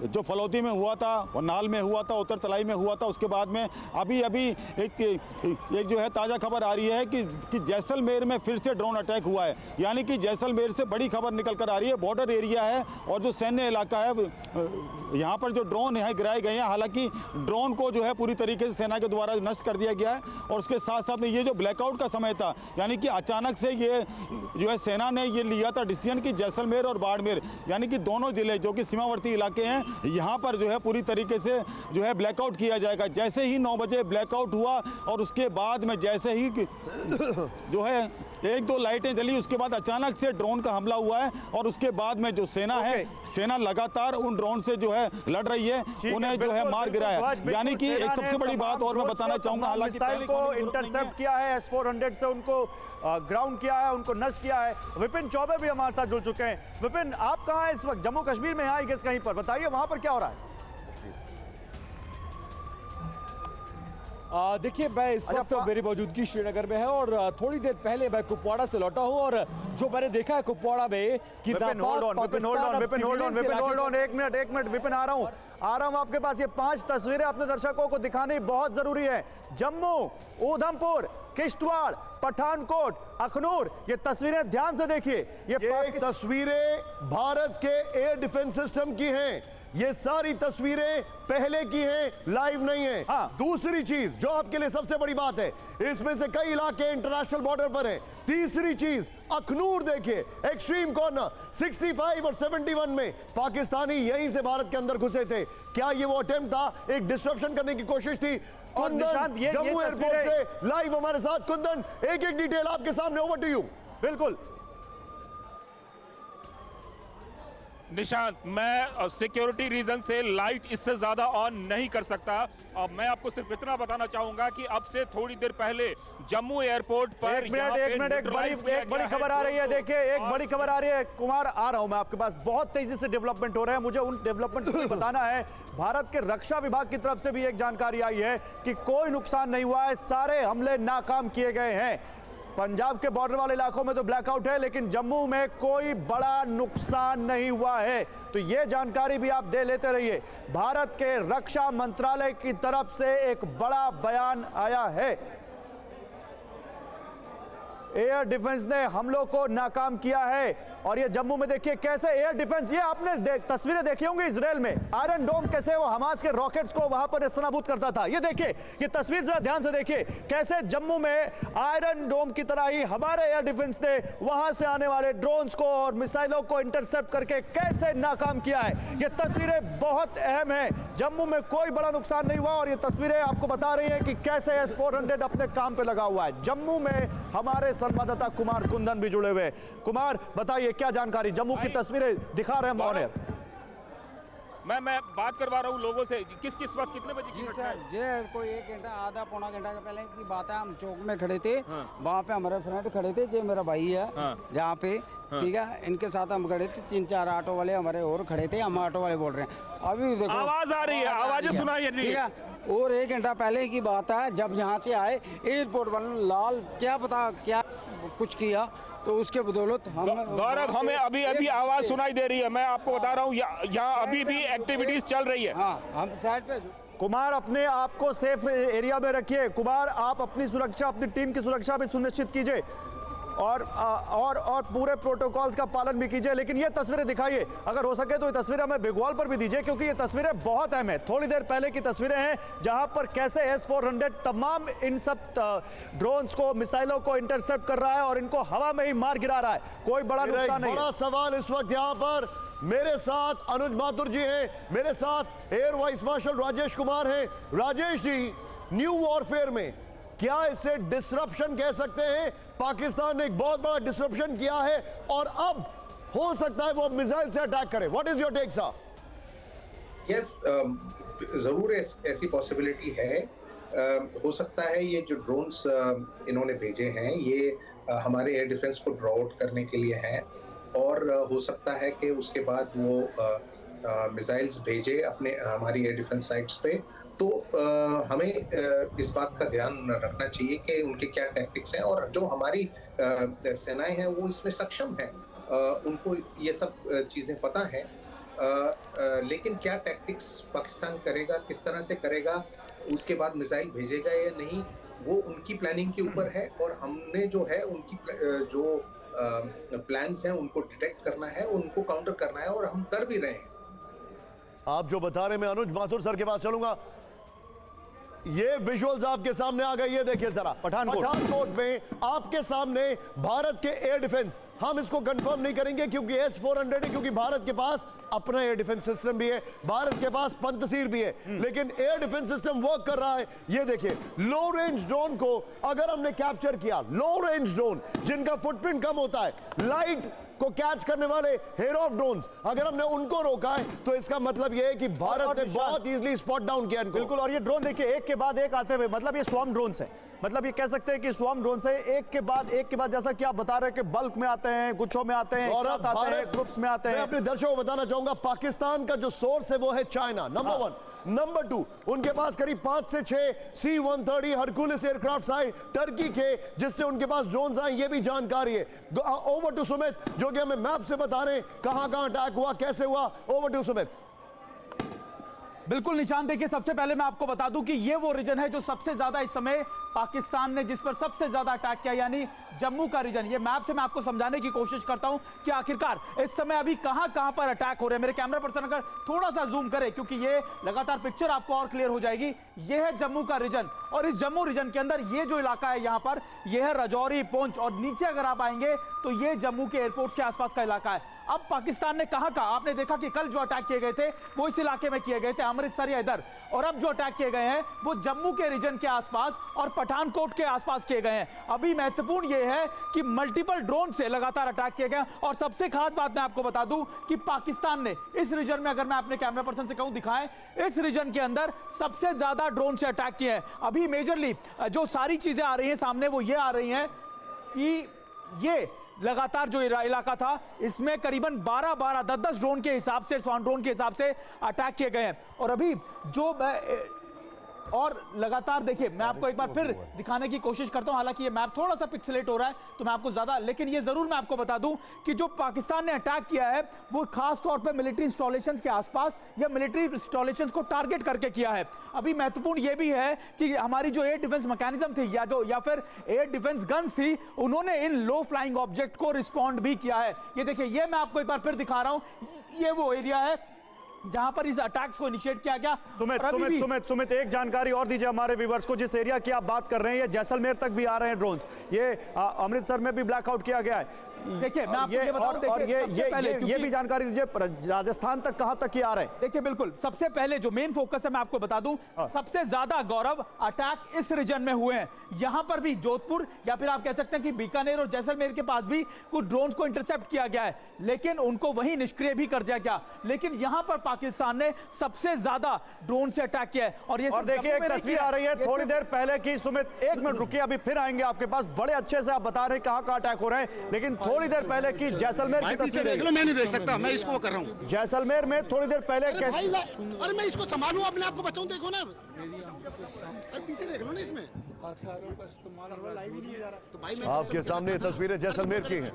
जो फलौती में हुआ था, और नाल में हुआ था, उत्तर तलाई में हुआ था, उसके बाद में अभी एक जो है ताज़ा खबर आ रही है कि जैसलमेर में फिर से ड्रोन अटैक हुआ है। यानी कि जैसलमेर से बड़ी खबर निकल कर आ रही है। बॉर्डर एरिया है और जो सैन्य इलाका है, यहाँ पर जो ड्रोन है गिराए गए हैं। हालांकि ड्रोन को जो है पूरी तरीके से सेना के द्वारा नष्ट कर दिया गया है। और उसके साथ साथ में ये जो ब्लैकआउट का समय था, यानी कि अचानक से ये जो है सेना ने ये लिया था डिसीजन कि जैसलमेर और बाड़मेर, यानी कि दोनों जिले जो कि सीमावर्ती इलाके हैं, यहाँ पर जो है पूरी तरीके से जो है ब्लैकआउट किया जाएगा। जैसे ही 9 बजे ब्लैकआउट हुआ और उसके बाद में जैसे ही जो है 1-2 लाइटें जली, उसके बाद अचानक से ड्रोन का हमला हुआ है। और उसके बाद में जो सेना है, सेना लगातार उन ड्रोन से जो है लड़ रही है, उन्हें जो है मार गिराया। यानी कि एक सबसे बड़ी बात और मैं बताना चाहूंगा, हालांकि मिसाइल को इंटरसेप्ट किया है, S-400 से उनको ग्राउंड किया है, उनको नष्ट किया है। विपिन चौबे भी हमारे साथ जुड़ चुके हैं। विपिन, आप कहाँ हैं इस वक्त? जम्मू कश्मीर में हैं आई गेस कहीं पर, बताइए वहां पर क्या हो रहा है? देखिए मैं इस वक्त मेरी मौजूदगी श्रीनगर में है और थोड़ी देर पहले मैं कुपवाड़ा से लौटा हूं और जो मैंने देखा है कुपवाड़ा में कि विपिन होल्ड ऑन, एक मिनट विपिन, आ रहा हूं आपके पास। ये 5 तस्वीरें अपने दर्शकों को दिखानी बहुत जरूरी है। जम्मू, उधमपुर, किश्तवाड़, पठानकोट, अखनूर, ये तस्वीरें ध्यान से देखिए। ये तस्वीरें भारत के एयर डिफेंस सिस्टम की हैं। ये सारी तस्वीरें पहले की हैं, लाइव नहीं है। दूसरी चीज जो आपके लिए सबसे बड़ी बात है, इसमें से कई इलाके इंटरनेशनल बॉर्डर पर हैं। तीसरी चीज अखनूर देखिए, एक्सट्रीम कॉर्नर 65 और 71 में पाकिस्तानी यहीं से भारत के अंदर घुसे थे। क्या ये वो अटेम्प्ट था, एक डिस्ट्रप्शन करने की कोशिश थी? कुंदन जम्मू एयरपोर्ट से लाइव हमारे साथ। कुंदन, एक एक डिटेल आपके सामने, ओवर टू यू। बिल्कुल निशांत, मैं सिक्योरिटी रीजन से लाइट इससे ज्यादा ऑन नहीं कर सकता। अब मैं आपको सिर्फ इतना बताना चाहूंगा कि अब से थोड़ी देर पहले जम्मू एयरपोर्ट पर एक बड़ी खबर आ रही है। देखिए एक बड़ी खबर आ रही है। कुमार, आ रहा हूं मैं आपके पास। बहुत तेजी से डेवलपमेंट हो रहे हैं, मुझे उन डेवलपमेंट को बताना है। भारत के रक्षा विभाग की तरफ से भी एक जानकारी आई है कि कोई नुकसान नहीं हुआ है, सारे हमले नाकाम किए गए हैं। पंजाब के बॉर्डर वाले इलाकों में तो ब्लैकआउट है, लेकिन जम्मू में कोई बड़ा नुकसान नहीं हुआ है। तो यह जानकारी भी आप दे लेते रहिए। भारत के रक्षा मंत्रालय की तरफ से एक बड़ा बयान आया है। एयर डिफेंस ने हमलों को नाकाम किया है। और ये जम्मू में देखिए कैसे एयर डिफेंस, ये आपने तस्वीरें देखी होंगी इजराइल में आयरन डोम कैसे वो हमास के रॉकेट्स को वहां पर नेस्तनाबूद करता था। ये देखिए, ये तस्वीर जरा ध्यान से देखिए कैसे जम्मू में आयरन डोम की तरह ही हमारे एयर डिफेंस ने वहां से आने वाले ड्रोन्स को और मिसाइलों को इंटरसेप्ट करके कैसे नाकाम किया है। ये तस्वीरें बहुत अहम है। जम्मू में कोई बड़ा नुकसान नहीं हुआ और ये तस्वीरें आपको बता रही हैं कि कैसे S-400 अपने काम पे लगा हुआ है। जम्मू में हमारे संवाददाता कुमार कुंदन भी जुड़े हुए। कुमार, बताइए क्या जानकारी, जम्मू की तस्वीरें दिखा रहे हैं ऑन एयर। मैं बात करवा रहा हूँ लोगों से, किस वक्त कितने बजे की घटना है? जी कोई 1 घंटा आधा पौना घंटा के पहले की बात है। हम चौक में खड़े थे, वहाँ पे हमारे फ्रेंड खड़े थे, जो मेरा भाई है जहाँ पे, ठीक है, इनके साथ हम खड़े थे। 3-4 ऑटो वाले हमारे और खड़े थे, हम ऑटो वाले बोल रहे हैं। अभी देखो आवाज आ रही है, आवाजें सुनाई दे रही है। और 1 घंटा पहले की बात है, जब यहाँ से आए एयरपोर्ट वाले लाल क्या पता क्या कुछ किया, तो उसके बदौलत हम गौरव हमें अभी आवाज सुनाई दे रही है। मैं आपको बता रहा हूँ यहाँ अभी भी एक्टिविटीज चल रही है। हाँ, हम साइड पे। कुमार, अपने आप को सेफ एरिया में रखिए। कुमार, आप अपनी सुरक्षा, अपनी टीम की सुरक्षा भी सुनिश्चित कीजिए और पूरे प्रोटोकॉल्स का पालन भी कीजिए। लेकिन ये तस्वीरें दिखाइए, अगर हो सके तो ये तस्वीरें हमें बिग वॉल पर भी दीजिए, क्योंकि ये तस्वीरें बहुत अहम है। थोड़ी देर पहले की तस्वीरें हैं जहां पर कैसे S-400 तमाम इन सब ड्रोन्स को, मिसाइलों को इंटरसेप्ट कर रहा है और इनको हवा में ही मार गिरा रहा है। कोई बड़ा नुकसान नहीं। बड़ा सवाल इस वक्त यहाँ पर मेरे साथ अनुज माथुर जी हैं, मेरे साथ air vice marshal Rajesh Kumar हैं। राजेश जी, न्यू वॉरफेयर में क्या इसे डिसरप्शन कह सकते हैं? पाकिस्तान ने एक बहुत बड़ा डिसरप्शन किया है और अब हो सकता है वो मिसाइल से अटैक करे। What is your take sir? Yes, जरूर ऐसी पॉसिबिलिटी है। हो सकता है ये जो ड्रोन्स इन्होंने भेजे हैं ये हमारे एयर डिफेंस को ड्रॉ आउट करने के लिए हैं, और हो सकता है कि उसके बाद वो मिसाइल्स भेजे अपने हमारी एयर डिफेंस साइट्स पे। तो हमें इस बात का ध्यान रखना चाहिए कि उनके क्या टैक्टिक्स हैं, और जो हमारी सेनाएं हैं वो इसमें सक्षम हैं, उनको ये सब चीज़ें पता हैं। लेकिन क्या टैक्टिक्स पाकिस्तान करेगा, किस तरह से करेगा, उसके बाद मिसाइल भेजेगा या नहीं, वो उनकी प्लानिंग के ऊपर है। और हमने जो है उनकी जो प्लान्स हैं उनको डिटेक्ट करना है, उनको काउंटर करना है, और हम कर भी रहे हैं। आप जो बता रहे, मैं अनुज माथुर सर के पास चलूंगा। ये विजुअल्स आपके सामने आ गए, ये देखिए जरा। पठानकोट में आपके सामने भारत के एयर डिफेंस, हम इसको कंफर्म नहीं करेंगे क्योंकि S-400 है, क्योंकि भारत के पास अपना एयर डिफेंस सिस्टम भी है, भारत के पास पंतसीर भी है, लेकिन एयर डिफेंस सिस्टम वर्क कर रहा है। ये देखिए, लो रेंज ड्रोन को अगर हमने कैप्चर किया, लो रेंज ड्रोन जिनका फुटप्रिंट कम होता है, लाइट को कैच करने वाले हेरोफ ड्रोन्स, अगर हमने उनको रोका है तो इसका मतलब यह है कि भारत ने बहुत इजीली स्पॉट डाउन किया इनको। बिल्कुल, और ये ड्रोन देखिए एक के बाद एक आते हुए, मतलब ये स्वॉर्म ड्रोन्स हैं, मतलब ये कह सकते हैं कि स्वॉर्म ड्रोन से एक के बाद जैसा कि आप बता रहे हैं कि बल्क में आते हैं, गुच्छों में आते हैं, और आते हैं, ग्रुप्स में आते हैं। मैं अपने दर्शकों को बताना चाहूंगा, पाकिस्तान का जो सोर्स है वो है चाइना, नंबर 1। नंबर 2, उनके पास करीब 5 से 6 C-130 हरकुलिस एयरक्राफ्ट आए टर्की के, जिससे उनके पास ड्रोन्स आए, ये भी जानकारी है। ओवर टू सुमित, जो कि हमें मैप से बता रहे हैं कहां कहां अटैक हुआ, कैसे हुआ। Over to Sumit. बिल्कुल निशान, देखिए सबसे पहले मैं आपको बता दूं कि ये वो रीजन है जो सबसे ज्यादा इस समय पाकिस्तान ने जिस पर सबसे ज्यादा अटैक किया, यानी जम्मू का रीजन। ये मैप से मैं आपको समझाने की कोशिश करता हूं कि आखिरकार इस समय अभी कहां कहां पर अटैक हो रहे हैं। मेरे कैमरा पर्सन अगर थोड़ा सा जूम करे, क्योंकि ये लगातार पिक्चर आपको और क्लियर हो जाएगी। ये है जम्मू का रीजन, और इस जम्मू रीजन के अंदर ये जो इलाका है यहां पर, यह है राजौरी, पुंछ, और नीचे अगर आप आएंगे तो ये जम्मू के एयरपोर्ट के आसपास का इलाका है। अब पाकिस्तान ने कहां कहा, आपने देखा कि कल जो अटैक किए गए थे वो इस इलाके में किए गए थे, अमृतसर या इधर, और अब जो अटैक किए गए हैं वो जम्मू के रीजन के आसपास और पठानकोट के आसपास किए गए हैं। अभी महत्वपूर्ण यह है कि मल्टीपल ड्रोन से लगातार अटैक किए गए, और सबसे खास बात मैं आपको बता दूं कि पाकिस्तान ने इस रीजन में, अगर मैं अपने कैमरा पर्सन से कहूं दिखाएं, इस रीजन के अंदर सबसे ज्यादा ड्रोन से अटैक किए हैं। अभी मेजरली जो सारी चीजें आ रही हैं सामने वो ये आ रही हैं कि ये लगातार जो इलाका था इसमें करीबन 12-12, 10-10 ड्रोन के हिसाब से, 100 ड्रोन के हिसाब से अटैक किए गए हैं। और अभी जो और लगातार देखिए, मैं आपको एक बार फिर दिखाने की कोशिश करता हूं, हालांकि ये मैप थोड़ा सा पिक्सेलेट हो रहा है तो मैं आपको ज्यादा, लेकिन ये जरूर मैं आपको बता दूं कि जो पाकिस्तान ने अटैक किया है वो खास तौर पे मिलिट्री इंस्टॉलेशंस के आसपास या मिलिट्री इंस्टॉलेशंस को टारगेट करके किया है। अभी महत्वपूर्ण ये भी है कि हमारी जो एयर डिफेंस मैकेनिज्म थी या फिर एयर डिफेंस गन्स थी, उन्होंने इन लो फ्लाइंग ऑब्जेक्ट को रिस्पॉन्ड भी किया है। ये देखिए, ये मैं आपको एक बार फिर दिखा रहा हूं, ये वो एरिया है जहां पर इस अटैक्स को इनिशिएट किया गया। सुमित एक जानकारी और दीजिए हमारे व्यूअर्स को, जिस एरिया की आप बात कर रहे हैं, ये जैसलमेर तक भी आ रहे हैं ड्रोन्स, ये अमृतसर में भी ब्लैकआउट किया गया है। देखिए, मैं आपको ये बताऊं, और ये भी जानकारी दीजिए, राजस्थान तक कहां तक ये आ रहे हैं? देखिए, बिल्कुल सबसे पहले जो मेन फोकस है मैं आपको बता दूं, सबसे ज्यादा गौरव अटैक इस रीजन में हुए हैं। यहां पर भी जोधपुर या फिर आप कह सकते हैं कि बीकानेर और जैसलमेर के पास भी कुछ ड्रोन्स को इंटरसेप्ट किया गया है, लेकिन उनको वहीं निष्क्रिय भी कर दिया गया। लेकिन यहां पर पाकिस्तान ने सबसे ज्यादा ड्रोन से अटैक किया है। और देखिए, एक तस्वीर आ रही है थोड़ी देर पहले की। सुमित एक मिनट रुकिए, अभी फिर आएंगे आपके पास। बड़े अच्छे से आप बता रहे हैं कहां अटैक हो रहे हैं, लेकिन थोड़ी देर पहले की जैसलमेर की तस्वीर देख लो, मैं नहीं देख सकता, मैं इसको कर रहा हूँ। जैसलमेर में थोड़ी देर पहले कैसे, अरे मैं इसको संभालूं, अपने आप को बचाऊं, देखो ना, अरे पीछे देख लो ना, इसमें तो भाई आपके सामने तस्वीरें जैसलमेर की हैं।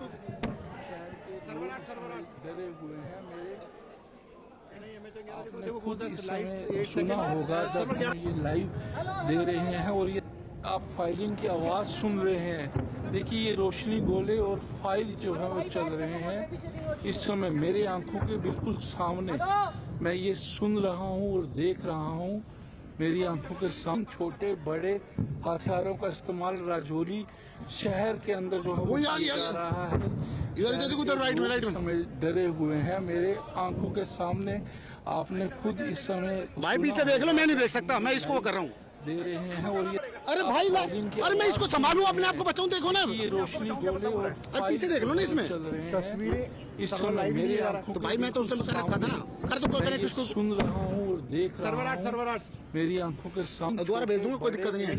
सुना होगा जब ये लाइव दे रहे हैं और ये आप फायरिंग की आवाज़ सुन रहे हैं। देखिए, ये रोशनी गोले और फाइल जो है वो चल रहे हैं इस समय मेरे आंखों के बिल्कुल सामने। मैं ये सुन रहा हूँ और देख रहा हूँ मेरी आंखों के सामने। छोटे बड़े हथियारों का इस्तेमाल राजौरी शहर के अंदर जो है वो किया जा रहा है। समय डरे हुए हैं मेरे आंखों के सामने। आपने खुद इस समय भाई पीछे देख लो, मैं नहीं देख सकता, मैं इसको कर रहा हूँ, दे रहे हैं। और ये अरे भाई अरे मैं इसको संभालूं, अपने आप को बचाऊं, देखो ना, ये रोशनी गोले और पीछे देख लो ना, इसमें चल रहे हैं तस्वीरें इस समय मेरे आंखों तो भाई मैं तो उस समय कर रखा था ना, कर दो कनेक्ट इसको। सुन रहा हूँ और देख रहा हूँ मेरी आंखों के सामने। दोबारा भेज दूंगा, कोई दिक्कत नहीं है।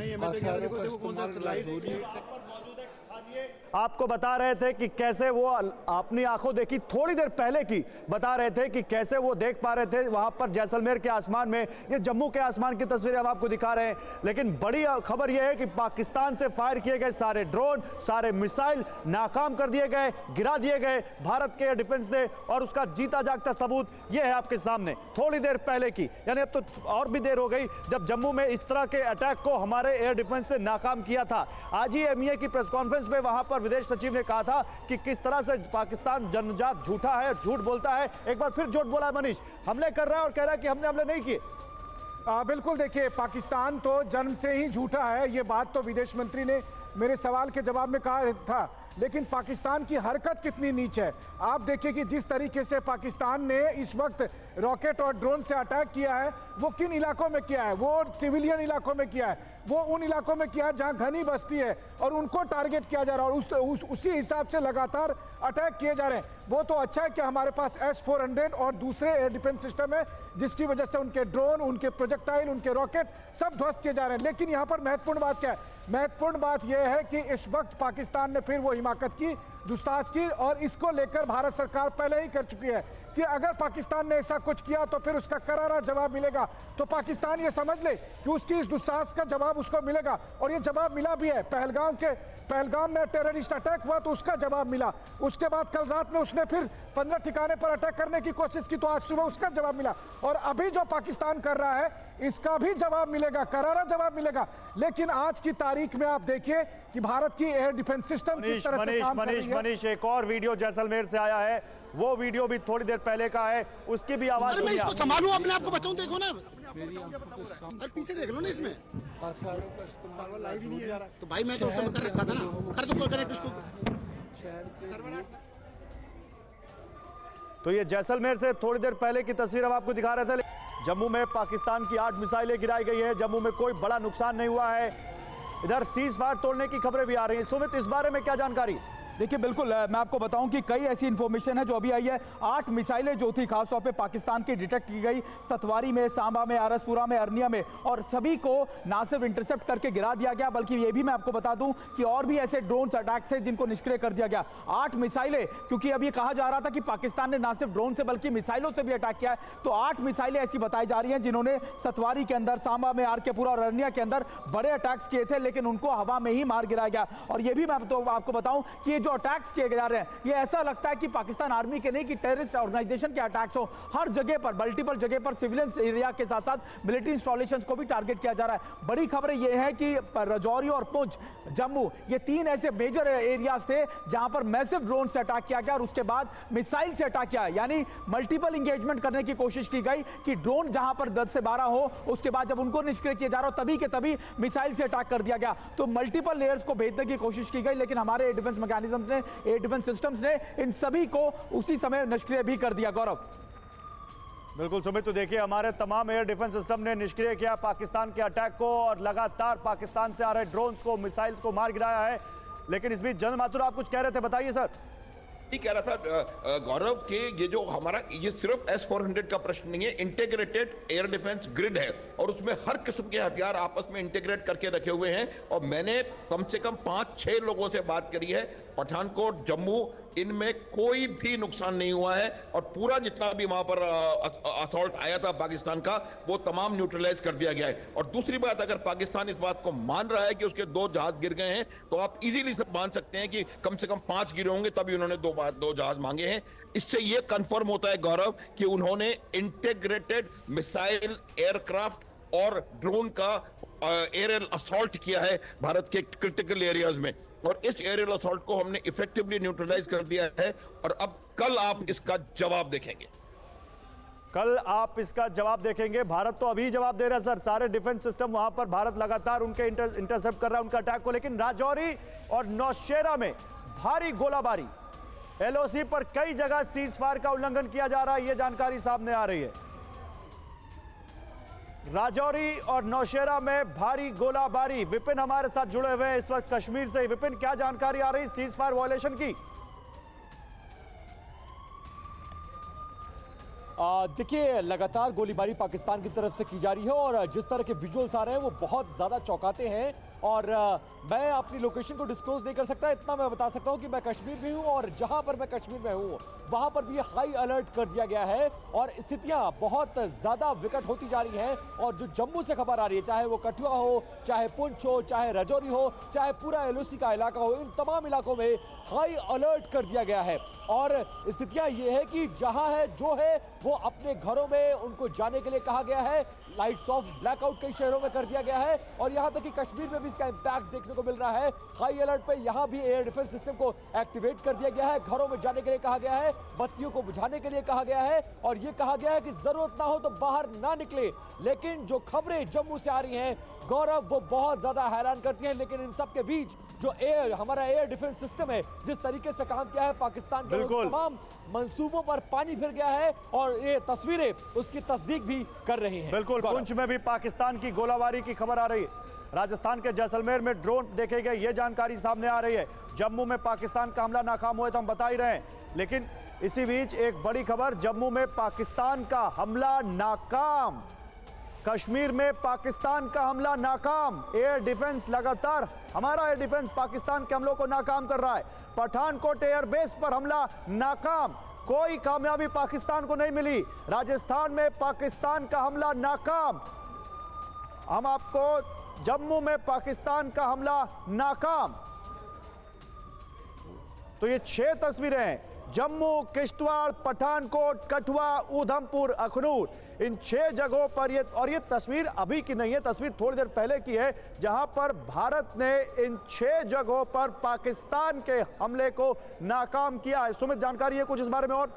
आपको बता रहे थे कि कैसे वो अपनी आंखों देखी, थोड़ी देर पहले की बता रहे थे कि कैसे वो देख पा रहे थे वहां पर जैसलमेर के आसमान में। ये जम्मू के आसमान की तस्वीरें हम आपको दिखा रहे हैं, लेकिन बड़ी खबर यह है कि पाकिस्तान से फायर किए गए सारे ड्रोन, सारे मिसाइल नाकाम कर दिए गए, गिरा दिए गए भारत के एयर डिफेंस ने, और उसका जीता जागता सबूत यह है आपके सामने थोड़ी देर पहले की। यानी अब तो और भी देर हो गई जब जम्मू में इस तरह के अटैक को हमारे एयर डिफेंस ने नाकाम किया था। आज ही एमईए की प्रेस कॉन्फ्रेंस में वहां पर विदेश सचिव ने कहा था कि किस तरह से पाकिस्तान जन्मजात झूठा है, झूठ बोलता है। एक बार फिर झूठ बोला है मनीष, हमले कर रहा है और कह रहा है कि हमने हमले नहीं किए। बिल्कुल, देखिए, पाकिस्तान तो जन्म से ही झूठा है, ये बात तो विदेश मंत्री ने मेरे सवाल के जवाब में कहा था। लेकिन पाकिस्तान की हरकत कितनी नीच है। आप देखिए कि जिस तरीके से पाकिस्तान ने इस वक्त रॉकेट और ड्रोन से अटैक किया है, वो किन इलाकों में किया है? वो सिविलियन इलाकों में किया है, वो उन इलाकों में किया है जहां घनी बस्ती है और उनको टारगेट किया जा रहा है, और उसी हिसाब से लगातार अटैक किए जा रहे हैं। वो तो अच्छा है कि हमारे पास S-400 और दूसरे एयर डिफेंस सिस्टम है, जिसकी वजह से उनके ड्रोन, उनके प्रोजेक्टाइल, उनके रॉकेट सब ध्वस्त किए जा रहे हैं। लेकिन यहाँ पर महत्वपूर्ण बात क्या है? महत्वपूर्ण बात यह है कि इस वक्त पाकिस्तान ने फिर वो हिमाकत की, दुस्साहस की, और इसको लेकर भारत सरकार पहले ही कर चुकी है कि अगर पाकिस्तान ने ऐसा कुछ किया तो फिर उसका करारा जवाब मिलेगा। तो पाकिस्तान ये समझ ले कि उसकी इस दुस्साहस का जवाब उसको मिलेगा, और ये जवाब मिला भी है। पहलगाम में टेररिस्ट अटैक हुआ तो उसका जवाब मिला। उसके बाद कल रात में उसने फिर 15 ठिकाने पर अटैक करने की कोशिश की, तो आज सुबह उसका जवाब मिला। और अभी जो पाकिस्तान कर रहा है इसका भी जवाब मिलेगा, करारा जवाब मिलेगा। लेकिन आज की तारीख में आप देखिए कि भारत की एयर डिफेंस सिस्टम किस तरह से काम कर रही है। मनीष, एक और वीडियो जैसलमेर से आया है, वो वीडियो भी थोड़ी देर पहले का है, उसकी भी आवाज मैं इसको संभालूं, अपने आप को बचाऊं, देखो ना, अरे पीछे देख लो ना, इसमें तो भाई मैं तो उस समय कर रखा था ना, कर दो कनेक्ट इसको। तो ये जैसलमेर से थोड़ी देर पहले की तस्वीर हम आपको दिखा रहे थे। जम्मू में पाकिस्तान की 8 मिसाइलें गिराई गई है, जम्मू में कोई बड़ा नुकसान नहीं हुआ है। इधर सीज फायर तोड़ने की खबरें भी आ रही हैं। सुमित, इस बारे में क्या जानकारी? देखिए बिल्कुल मैं आपको बताऊं कि कई ऐसी इंफॉर्मेशन है जो अभी आई है। 8 मिसाइलें जो थी खासतौर पे पाकिस्तान की डिटेक्ट की गई, सतवारी में, सांबा में, आरसपुरा में, अरनिया में, और सभी को ना सिर्फ इंटरसेप्ट करके गिरा दिया गया बल्कि ये भी मैं आपको बता दूं कि और भी ऐसे ड्रोन अटैक्स हैं जिनको निष्क्रिय कर दिया गया। 8 मिसाइलें, क्योंकि अब ये कहा जा रहा था कि पाकिस्तान ने ना सिर्फ ड्रोन से बल्कि मिसाइलों से भी अटैक किया है, तो 8 मिसाइलें ऐसी बताई जा रही हैं जिन्होंने सतवारी के अंदर, सांबा में, आरकेपुरा और अरनिया के अंदर बड़े अटैक्स किए थे, लेकिन उनको हवा में ही मार गिराया गया। और ये भी मैं आपको बताऊं कि ये जो अटैक्स किए जा रहे हैं, ये ऐसा लगता है कि पाकिस्तान आर्मी के नहीं कि टेररिस्ट ऑर्गेनाइजेशन के अटैक्स हो। हर जगह पर, मल्टीपल जगह पर सिविलियन एरिया के साथ साथ मिलिट्री इंस्टॉलेशंस को भी टारगेट किया जा रहा है। बड़ी खबरें ये है कि राजौरी और पुंछ, जम्मू, ये 3 ऐसे मेजर एरियाज थे जहां पर मैसिव ड्रोन से अटैक किया गया और उसके बाद मिसाइल से अटैक किया, यानी मल्टीपल इंगेजमेंट करने की कोशिश की गई कि ड्रोन जहां पर 10 से 12 हो, उसके बाद जब उनको निष्क्रिय किया जा रहा हो तभी के तभी मिसाइल से अटैक कर दिया गया। तो मल्टीपल लेयर्स को भेजने की कोशिश की गई, लेकिन हमारे एयर डिफेंस मैकेनिज्म ने, एयर डिफेंस सिस्टम्स ने इन सभी को उसी समय निष्क्रिय भी कर दिया। गौरव। बिल्कुल सुमित, तो देखिए हमारे तमाम एयर डिफेंस सिस्टम ने निष्क्रिय किया पाकिस्तान के अटैक को और लगातार पाकिस्तान से आ रहे ड्रोन्स को, मिसाइल्स को मार गिराया है। लेकिन इस बीच जनरल माथुर आप कुछ कह रहे थे, बताइए सर। कह रहा था गौरव के ये जो हमारा ये सिर्फ S-400 का प्रश्न नहीं है, इंटीग्रेटेड एयर डिफेंस ग्रिड है और उसमें हर किस्म के हथियार आपस में इंटीग्रेट करके रखे हुए हैं। और मैंने कम से कम 5-6 लोगों से बात करी है, पठानकोट, जम्मू, इनमें कोई भी नुकसान नहीं हुआ है और पूरा जितना भी वहां पर असॉल्ट आया था पाकिस्तान का, वो तमाम न्यूट्रलाइज कर दिया गया है। और दूसरी बात, अगर पाकिस्तान इस बात को मान रहा है कि उसके 2 जहाज गिर गए हैं, तो आप इजीली मान सकते हैं कि कम से कम 5 गिरे होंगे, तभी उन्होंने 2 जहाज मांगे हैं। इससे यह कंफर्म होता है गौरव कि उन्होंने इंटीग्रेटेड मिसाइल, एयरक्राफ्ट और ड्रोन का एरियल असॉल्ट किया है भारत के क्रिटिकल एरियाज में, और इस एरियल असॉल्ट को हमने इफेक्टिवली न्यूट्रलाइज कर दिया है। और अब कल आप इसका जवाब देखेंगे। कल आप इसका जवाब देखेंगे। भारत तो अभी जवाब दे रहा है सर, सारे डिफेंस सिस्टम वहां पर भारत लगातार उनके इंटरसेप्ट कर रहा है उनका अटैक को। लेकिन राजौरी और नौशेरा में भारी गोलाबारी, LOC पर कई जगह सीज फायर का उल्लंघन किया जा रहा है, यह जानकारी सामने आ रही है। राजौरी और नौशेरा में भारी गोलाबारी। विपिन हमारे साथ जुड़े हुए हैं इस वक्त कश्मीर से। विपिन, क्या जानकारी आ रही सीज फायर वायलेशन की? देखिए, लगातार गोलीबारी पाकिस्तान की तरफ से की जा रही है और जिस तरह के विजुअल्स आ रहे हैं वो बहुत ज़्यादा चौंकाते हैं। और मैं अपनी लोकेशन को डिस्क्लोज नहीं कर सकता, इतना मैं बता सकता हूं कि मैं कश्मीर में हूं और जहां पर मैं कश्मीर में हूं वहां पर भी हाई अलर्ट कर दिया गया है और स्थितियां बहुत ज़्यादा विकट होती जा रही हैं। और जो जम्मू से खबर आ रही है, चाहे वो कठुआ हो, चाहे पुंछ हो, चाहे राजौरी हो, चाहे पूरा LOC का इलाका हो, इन तमाम इलाकों में हाई अलर्ट कर दिया गया है। और स्थितियां ये है कि जहां है जो है वो अपने घरों में उनको जाने के लिए कहा गया है। लाइट्स ऑफ, ब्लैकआउट कई शहरों में कर दिया गया है और यहां तक कि कश्मीर में भी इसका इंपैक्ट देखने को मिल रहा है। हाई अलर्ट पे यहां भी एयर डिफेंस सिस्टम को एक्टिवेट कर दिया गया है, घरों में जाने के लिए कहा गया है, बत्तियों को बुझाने के लिए कहा गया है और यह कहा गया है कि जरूरत ना हो तो बाहर ना निकले। लेकिन जो खबरें जम्मू से आ रही हैं गौरव, वो बहुत ज्यादा हैरान करती हैं। लेकिन इन सब के बीच जो हमारा एयर डिफेंस सिस्टम है, जिस तरीके से काम किया है पाकिस्तान के तमाम मंसूबों पर पानी फिर गया है और ये तस्वीरें उसकी तस्दीक भी कर रही हैं। बिल्कुल, पुंछ में भी पाकिस्तान की गोलाबारी की खबर आ रही है। राजस्थान के जैसलमेर में ड्रोन देखे गए, ये जानकारी सामने आ रही है। जम्मू में पाकिस्तान का हमला नाकाम हुआ तो हम बता ही रहे हैं, लेकिन इसी बीच एक बड़ी खबर, जम्मू में पाकिस्तान का हमला नाकाम। कश्मीर में पाकिस्तान का हमला नाकाम। एयर डिफेंस लगातार, हमारा एयर डिफेंस पाकिस्तान के हमलों को नाकाम कर रहा है। पठानकोट एयरबेस पर हमला नाकाम, कोई कामयाबी पाकिस्तान को नहीं मिली। राजस्थान में पाकिस्तान का हमला नाकाम। हम आपको जम्मू में पाकिस्तान का हमला नाकाम, तो ये 6 तस्वीरें हैं। जम्मू, किश्तवाड़, पठानकोट, कठुआ, उधमपुर, अखनूर, इन 6 जगहों पर ये तस्वीर अभी की नहीं है, तस्वीर थोड़ी देर पहले की है, जहां पर भारत ने इन 6 जगहों पर पाकिस्तान के हमले को नाकाम किया है। सुमित, जानकारी है कुछ इस बारे में? और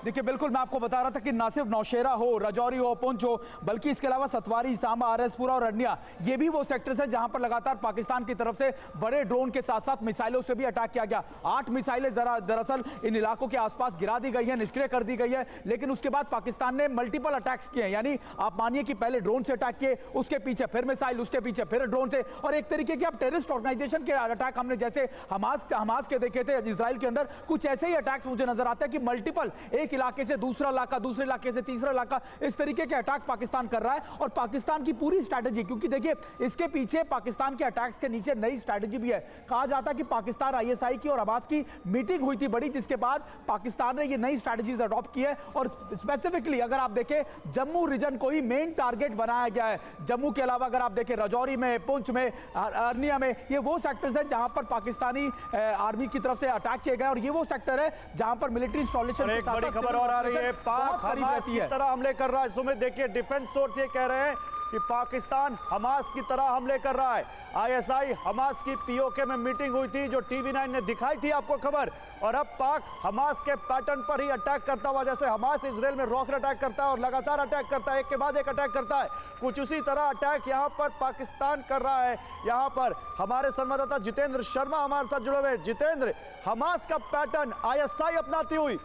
देखिए बिल्कुल मैं आपको बता रहा था कि ना सिर्फ नौशेरा हो, रजौरी हो, पुंछ हो, बल्कि इसके अलावा सतवारी, सांबा, आरएसपुरा और अरनिया, ये भी वो सेक्टर्स हैं जहां पर लगातार पाकिस्तान की तरफ से बड़े ड्रोन के साथ साथ मिसाइलों से भी अटैक किया गया। 8 मिसाइलें दरअसल इन इलाकों के आसपास गिरा दी गई है, निष्क्रिय कर दी गई है, लेकिन उसके बाद पाकिस्तान ने मल्टीपल अटैक्स किए हैं। यानी आप मानिए कि पहले ड्रोन से अटैक किए, उसके पीछे फिर मिसाइल, उसके पीछे फिर ड्रोन से, और एक तरीके के आप टेररिस्ट ऑर्गेनाइजेशन के अटैक हमने जैसे हमास के देखे थे इजराइल के अंदर, कुछ ऐसे ही अटैक्स मुझे नजर आते हैं कि मल्टीपल, एक इलाके से दूसरा इलाका, दूसरे इलाके से तीसरा इलाका, इस तरीके के अटैक पाकिस्तान कर रहा है। और पाकिस्तान की पूरी स्ट्रैटेजी, क्योंकि देखिए इसके पीछे पाकिस्तान के अटैक्स के नीचे नई स्ट्रैटेजी भी है। कहा जाता है कि पाकिस्तान आईएसआई की और अब्बास की मीटिंग हुई थी बड़ी, जिसके बाद पाकिस्तान ने ये नई स्ट्रैटेजीज अडॉप्ट की है। और स्पेसिफिकली अगर आप देखें, जम्मू रीजन को ही मेन टारगेट बनाया गया है। जम्मू के अलावा अगर आप देखें रजौरी में, पुंछ में, अरनिया में, ये वो सेक्टर्स हैं जहां पर पाकिस्तानी आर्मी की तरफ से अटैक किए गए, और ये वो सेक्टर है जहां पर मिलिट्री इंस्टॉलेशन। एक बड़ी खबर और आ रही है, पाक हमास की तरह हमले कर रहा है। सुमित देखिए, डिफेंस सोर्स ये कह रहे हैं कि पाकिस्तान हमास की तरह हमले कर रहा है। आईएसआई हमास की पीओके में मीटिंग हुई थी, जो टीवी9 ने दिखाई थी आपको खबर, और अब पाक हमास के पैटर्न पर ही अटैक करता हुआ, जैसे हमास इजराइल में रॉकेट अटैक करता है और लगातार अटैक करता है, एक के बाद एक अटैक करता है, कुछ उसी तरह अटैक यहां पर पाकिस्तान कर रहा है। यहां पर हमारे संवाददाता जितेंद्र शर्मा हमारे साथ जुड़े हुए। जितेंद्र, हमास का पैटर्न आईएसआई अपनाती हुई।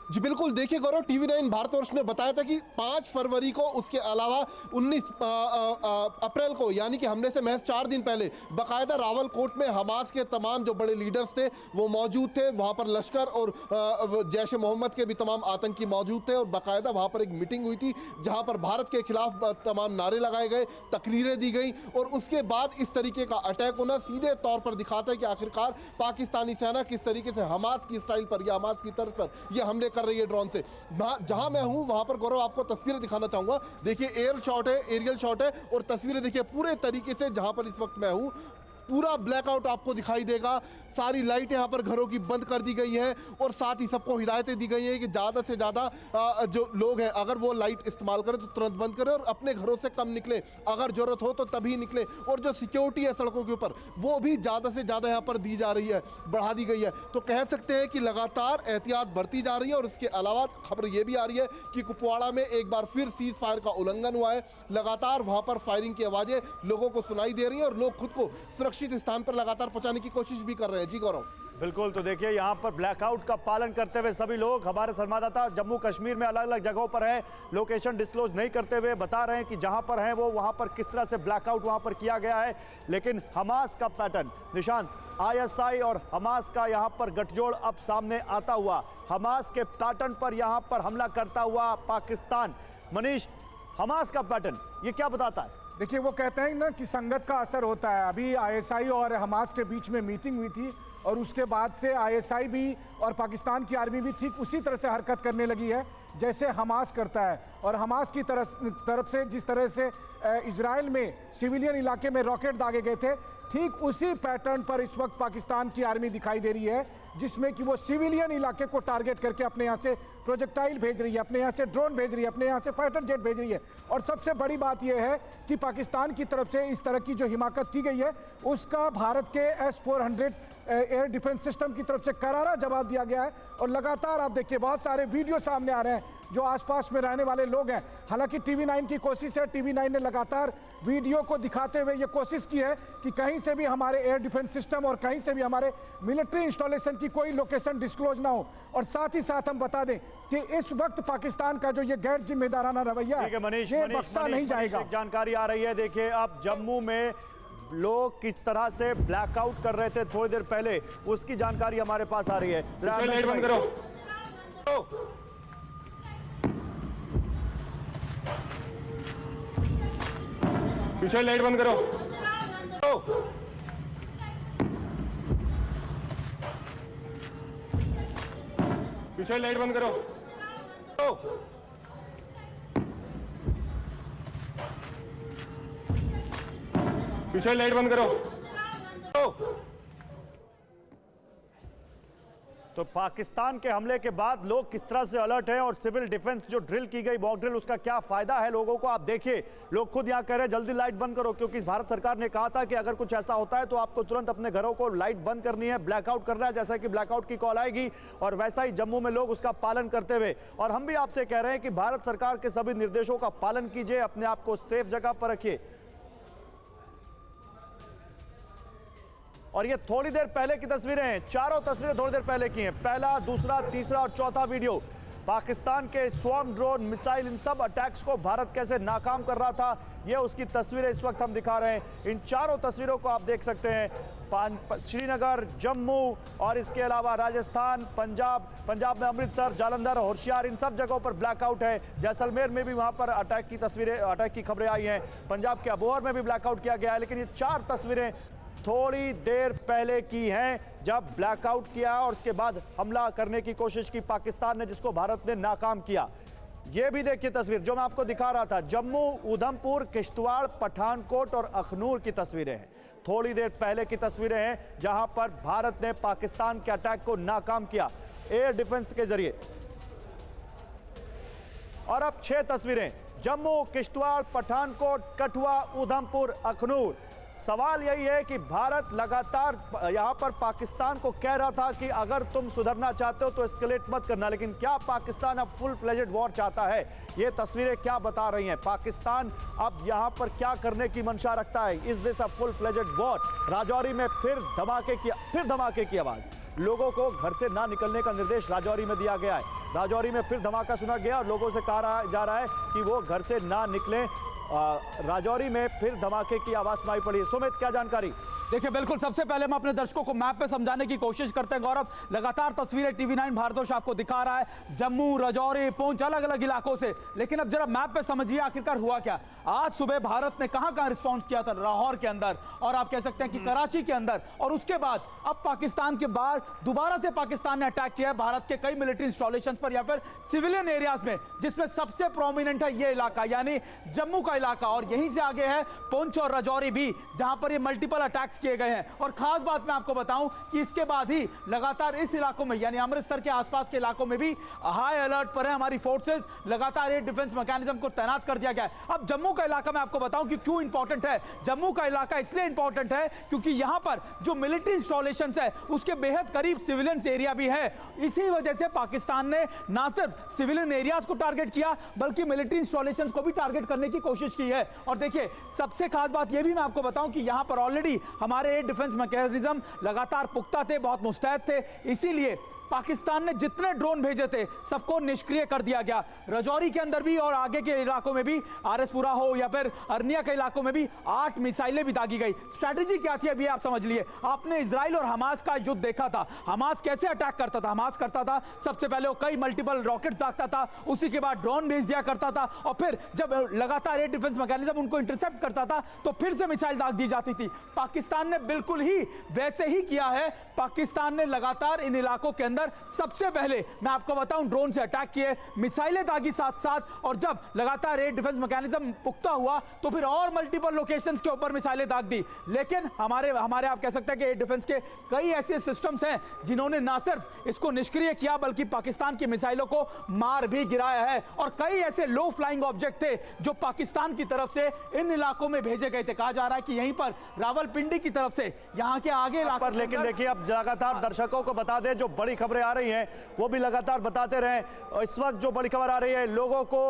जी बिल्कुल, देखिए गौरव, टीवी9 भारतवर्ष ने बताया था कि 5 फरवरी को, उसके अलावा 19 अप्रैल को, यानी कि हमले से महज 4 दिन पहले, बाकायदा रावलकोट में हमास के तमाम जो बड़े लीडर्स थे वो मौजूद थे। वहाँ पर लश्कर और जैश मोहम्मद के भी तमाम आतंकी मौजूद थे, और बाकायदा वहाँ पर एक मीटिंग हुई थी जहाँ पर भारत के खिलाफ तमाम नारे लगाए गए, तकरीरें दी गई, और उसके बाद इस तरीके का अटैक होना सीधे तौर पर दिखाता है कि आखिरकार पाकिस्तानी सेना किस तरीके से हमास की स्टाइल पर या हमास की तर्ज पर यह हमले कर रही है ड्रोन से। जहां मैं हूं वहां पर गौरव आपको तस्वीरें दिखाना चाहूंगा। देखिए एरियल शॉट है, और तस्वीरें देखिए पूरे तरीके से, जहां पर इस वक्त मैं हूं पूरा ब्लैकआउट आपको दिखाई देगा। सारी लाइटें यहाँ पर घरों की बंद कर दी गई हैं, और साथ ही सबको हिदायतें दी गई हैं कि ज़्यादा से ज़्यादा जो लोग हैं अगर वो लाइट इस्तेमाल करें तो तुरंत बंद करें, और अपने घरों से कम निकले, अगर ज़रूरत हो तो तभी निकले। और जो सिक्योरिटी है सड़कों के ऊपर, वो भी ज़्यादा से ज़्यादा यहाँ पर दी जा रही है, बढ़ा दी गई है। तो कह सकते हैं कि लगातार एहतियात बरती जा रही है। और इसके अलावा खबर ये भी आ रही है कि कुपवाड़ा में एक बार फिर सीज फायर का उल्लंघन हुआ है। लगातार वहाँ पर फायरिंग की आवाज़ें लोगों को सुनाई दे रही हैं, और लोग खुद को सुरक्षित स्थान पर लगातार पहुंचाने की कोशिश भी कर रहे हैं। जी गौरव। बिल्कुल, तो देखिए यहाँ पर ब्लैकआउट का पालन करते हुए सभी लोग, हमारे संवाददाता जम्मू कश्मीर में अलग अलग जगहों पर है, लोकेशन डिस्क्लोज नहीं करते हुए बता रहे हैं कि जहां पर हैं वो वहां पर किस तरह से ब्लैकआउट वहां पर किया गया है। लेकिन हमास का पैटर्न, निशांत, आईएसआई और हमास का यहां पर गठजोड़ अब सामने आता हुआ, हमास के पैटर्न पर यहां पर हमला करता हुआ पाकिस्तान। मनीष, हमास का पैटर्न ये क्या बताता है? देखिए, वो कहते हैं ना कि संगत का असर होता है। अभी आईएसआई और हमास के बीच में मीटिंग हुई थी, और उसके बाद से आईएसआई भी और पाकिस्तान की आर्मी भी ठीक उसी तरह से हरकत करने लगी है जैसे हमास करता है। और हमास की तरफ से जिस तरह से इजराइल में सिविलियन इलाके में रॉकेट दागे गए थे, ठीक उसी पैटर्न पर इस वक्त पाकिस्तान की आर्मी दिखाई दे रही है, जिसमें कि वो सिविलियन इलाके को टारगेट करके अपने यहाँ से प्रोजेक्टाइल भेज रही है, अपने यहाँ से ड्रोन भेज रही है, अपने यहाँ से फाइटर जेट भेज रही है। और सबसे बड़ी बात यह है कि पाकिस्तान की तरफ से इस तरह की जो हिमाकत की गई है, उसका भारत के S-400 एयर डिफेंस सिस्टम की तरफ से करारा जवाब दिया गया है। और लगातार आप देखिए बहुत सारे वीडियो सामने आ रहे हैं जो आसपास में रहने वाले लोग हैं। हालांकि टीवी9 की कोशिश है, टीवी9 ने लगातार वीडियो को दिखाते हुए ये कोशिश की है कि कहीं से भी हमारे एयर डिफेंस सिस्टम और कहीं से भी हमारे मिलिट्री इंस्टॉलेशन की कोई लोकेशन डिस्क्लोज ना हो। और साथ ही साथ हम बता दें कि इस वक्त पाकिस्तान का जो ये गैर जिम्मेदाराना रवैया है, ये बख्शा नहीं जाएगा। जानकारी आ रही है, देखिए अब जम्मू में लोग किस तरह से ब्लैकआउट कर रहे थे थोड़ी देर पहले, उसकी जानकारी हमारे पास आ रही है। लाइट बंद करो, पीछे लाइट बंद करो, पीछे लाइट बंद करो, पीछे लाइट बंद करो। तो पाकिस्तान के हमले के बाद लोग किस तरह से अलर्ट हैं और सिविल डिफेंस जो ड्रिल की गई मॉक ड्रिल उसका क्या फायदा है लोगों को, आप देखिए लोग खुद यहाँ कह रहे हैं जल्दी लाइट बंद करो, क्योंकि भारत सरकार ने कहा था कि अगर कुछ ऐसा होता है तो आपको तुरंत अपने घरों को लाइट बंद करनी है, ब्लैकआउट करना है, जैसा कि ब्लैकआउट की कॉल आएगी और वैसा ही जम्मू में लोग उसका पालन करते हुए। और हम भी आपसे कह रहे हैं कि भारत सरकार के सभी निर्देशों का पालन कीजिए, अपने आप को सेफ जगह पर रखिए। और ये थोड़ी देर पहले की तस्वीरें हैं, चारों तस्वीरें थोड़ी देर पहले की हैं, पहला, दूसरा, तीसरा और चौथा वीडियो। पाकिस्तान के स्वॉर्म ड्रोन, मिसाइल, इन सब अटैक्स को भारत कैसे नाकाम कर रहा था, ये उसकी तस्वीरें इस वक्त हम दिखा रहे हैं। इन चारों तस्वीरों को आप देख सकते हैं, श्रीनगर, जम्मू और इसके अलावा राजस्थान, पंजाब में अमृतसर, जालंधर, होशियार, इन सब जगहों पर ब्लैकआउट है। जैसलमेर में भी वहां पर अटैक की तस्वीरें, अटैक की खबरें आई हैं। पंजाब के अबोहर में भी ब्लैकआउट किया गया है। लेकिन ये चार तस्वीरें थोड़ी देर पहले की हैं, जब ब्लैकआउट किया और उसके बाद हमला करने की कोशिश की पाकिस्तान ने, जिसको भारत ने नाकाम किया। ये भी देखिए तस्वीर जो मैं आपको दिखा रहा था, जम्मू, उधमपुर, किश्तवाड़, पठानकोट और अखनूर की तस्वीरें हैं। थोड़ी देर पहले की तस्वीरें हैं जहां पर भारत ने पाकिस्तान के अटैक को नाकाम किया एयर डिफेंस के जरिए। और अब 6 तस्वीरें, जम्मू, किश्तवाड़, पठानकोट, कठुआ, उधमपुर, अखनूर। सवाल यही है कि भारत लगातार यहां पर पाकिस्तान को कह रहा था कि अगर तुम सुधरना चाहते हो तो एस्केलेट मत करना, लेकिन क्या पाकिस्तान अब फुल फ्लेजेड वॉर चाहता है? ये तस्वीरें क्या बता रही हैं? पाकिस्तान अब यहां पर क्या करने की मंशा रखता है? Is this a full fledged war? Rajouri में फिर धमाके की आवाज। लोगों को घर से ना निकलने का निर्देश राजौरी में दिया गया है। राजौरी में फिर धमाका सुना गया और लोगों से कहा जा रहा है कि वो घर से ना निकलें। राजौरी में फिर धमाके की आवाज सुनाई पड़ी। सुमित, क्या जानकारी? देखिए, बिल्कुल सबसे पहले हम अपने दर्शकों को मैप पे समझाने की कोशिश करते हैं। गौरव, लगातार तस्वीरें TV9 भारतवर्ष आपको दिखा रहा है, जम्मू, राजौरी, पुंछ, अलग अलग इलाकों से। लेकिन अब जरा मैप पे समझिए आखिरकार हुआ क्या। आज सुबह भारत ने कहां रिस्पॉन्स किया था? लाहौर के अंदर, और आप कह सकते हैं कि कराची के अंदर, और उसके बाद अब पाकिस्तान के बाद दोबारा से पाकिस्तान ने अटैक किया है भारत के कई मिलिट्री इंस्टॉलेशन पर या फिर सिविलियन एरियाज में, जिसमें सबसे प्रोमिनेंट है ये इलाका यानी जम्मू का इलाका, और यहीं से आगे है पुंछ और राजौरी भी, जहां पर ये मल्टीपल अटैक्स किए गए हैं। और खास बात मैं आपको बताऊं कि इसके बाद ही लगातार इस इलाकों में यानी अमृतसर के आसपास के इलाकों में भी हाई अलर्ट पर है हमारी फोर्सेस। लगातार एयर डिफेंस मैकेनिज्म को तैनात कर दिया गया है। अब जम्मू का इलाका मैं आपको बताऊं कि क्यों इंपॉर्टेंट है। जम्मू का इलाका इसलिए इंपॉर्टेंट है क्योंकि यहां पर जो मिलिट्री इंस्टॉलेशंस है उसके बेहद करीब सिविलियन एरिया भी है। इसी वजह से पाकिस्तान ने ना सिर्फ सिविलियन एरियाज को टारगेट किया बल्कि मिलिट्री इंस्टॉलेशंस को भी टारगेट करने की कोशिश की है। और देखिए, सबसे खास बात यह भी मैं आपको बताऊं कि यहां पर ऑलरेडी हमारे एयर डिफेंस मैकेनिज्म लगातार पुख्ता थे, बहुत मुस्तैद थे। इसीलिए पाकिस्तान ने जितने ड्रोन भेजे थे सबको निष्क्रिय कर दिया गया। राजौरी के अंदर भी और आगे के इलाकों में भी, आरएसपुरा हो या फिर अरनिया के इलाकों में भी 8 मिसाइलें भी दागी गई। स्ट्रेटजी क्या थी अभी आप समझ लिए। आपने इजराइल और हमास का युद्ध देखा था। हमास कैसे अटैक करता था? हमास करता था सबसे पहले वो कई मल्टीपल रॉकेट दागता था, उसी के बाद ड्रोन भेज दिया करता था, और फिर जब लगातार एयर डिफेंस मैकेनिज्म उनको इंटरसेप्ट करता था तो फिर से मिसाइल दाग दी जाती थी। पाकिस्तान ने बिल्कुल ही वैसे ही किया है। पाकिस्तान ने लगातार इन इलाकों के अंदर सबसे पहले मैं आपको बताऊं ड्रोन से अटैक किए, मिसाइलें दागी साथ साथ, और जब लगातार एयर डिफेंस मैकेनिज्म पुख्ता हुआ तो फिर और मल्टीपल लोकेशंस के ऊपर मिसाइलें दाग दी। लेकिन हमारे आप कह सकते हैं कि एयर डिफेंस के कई ऐसे सिस्टम्स हैं जिन्होंने ना सिर्फ इसको निष्क्रिय किया बल्कि पाकिस्तान की मिसाइलों को मार भी गिराया है। और कई ऐसे लो फ्लाइंग ऑब्जेक्ट थे जो पाकिस्तान की तरफ से इन इलाकों में भेजे गए थे। कहा जा रहा है कि यहीं पर रावलपिंडी की तरफ से यहां के आगे पर, लेकिन देखिए अब लगातार दर्शकों को बता दें, जो बड़ी खबरें आ रही हैं वो भी लगातार बताते रहें। इस वक्त जो बड़ी खबर आ रही है, लोगों को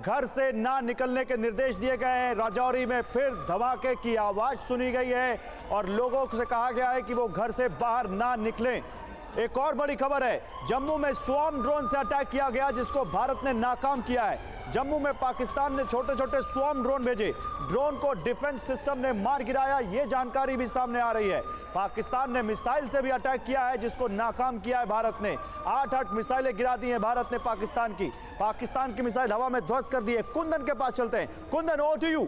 घर से ना निकलने के निर्देश दिए गए हैं। राजौरी में फिर धमाके की आवाज सुनी गई है और लोगों से कहा गया है कि वो घर से बाहर ना निकलें। एक और बड़ी खबर है, जम्मू में स्वॉर्म ड्रोन से अटैक किया गया जिसको भारत ने नाकाम किया है। जम्मू में पाकिस्तान ने छोटे छोटे स्वॉर्म ड्रोन भेजे, ड्रोन को डिफेंस सिस्टम ने मार गिराया, ये जानकारी भी सामने आ रही है। पाकिस्तान ने मिसाइल से भी अटैक किया है जिसको नाकाम किया है भारत ने। 8 मिसाइलें गिरा दी हैं भारत ने पाकिस्तान की मिसाइल हवा में ध्वस्त कर दी है। कुंदन के पास चलते हैं। Kundan, over to you.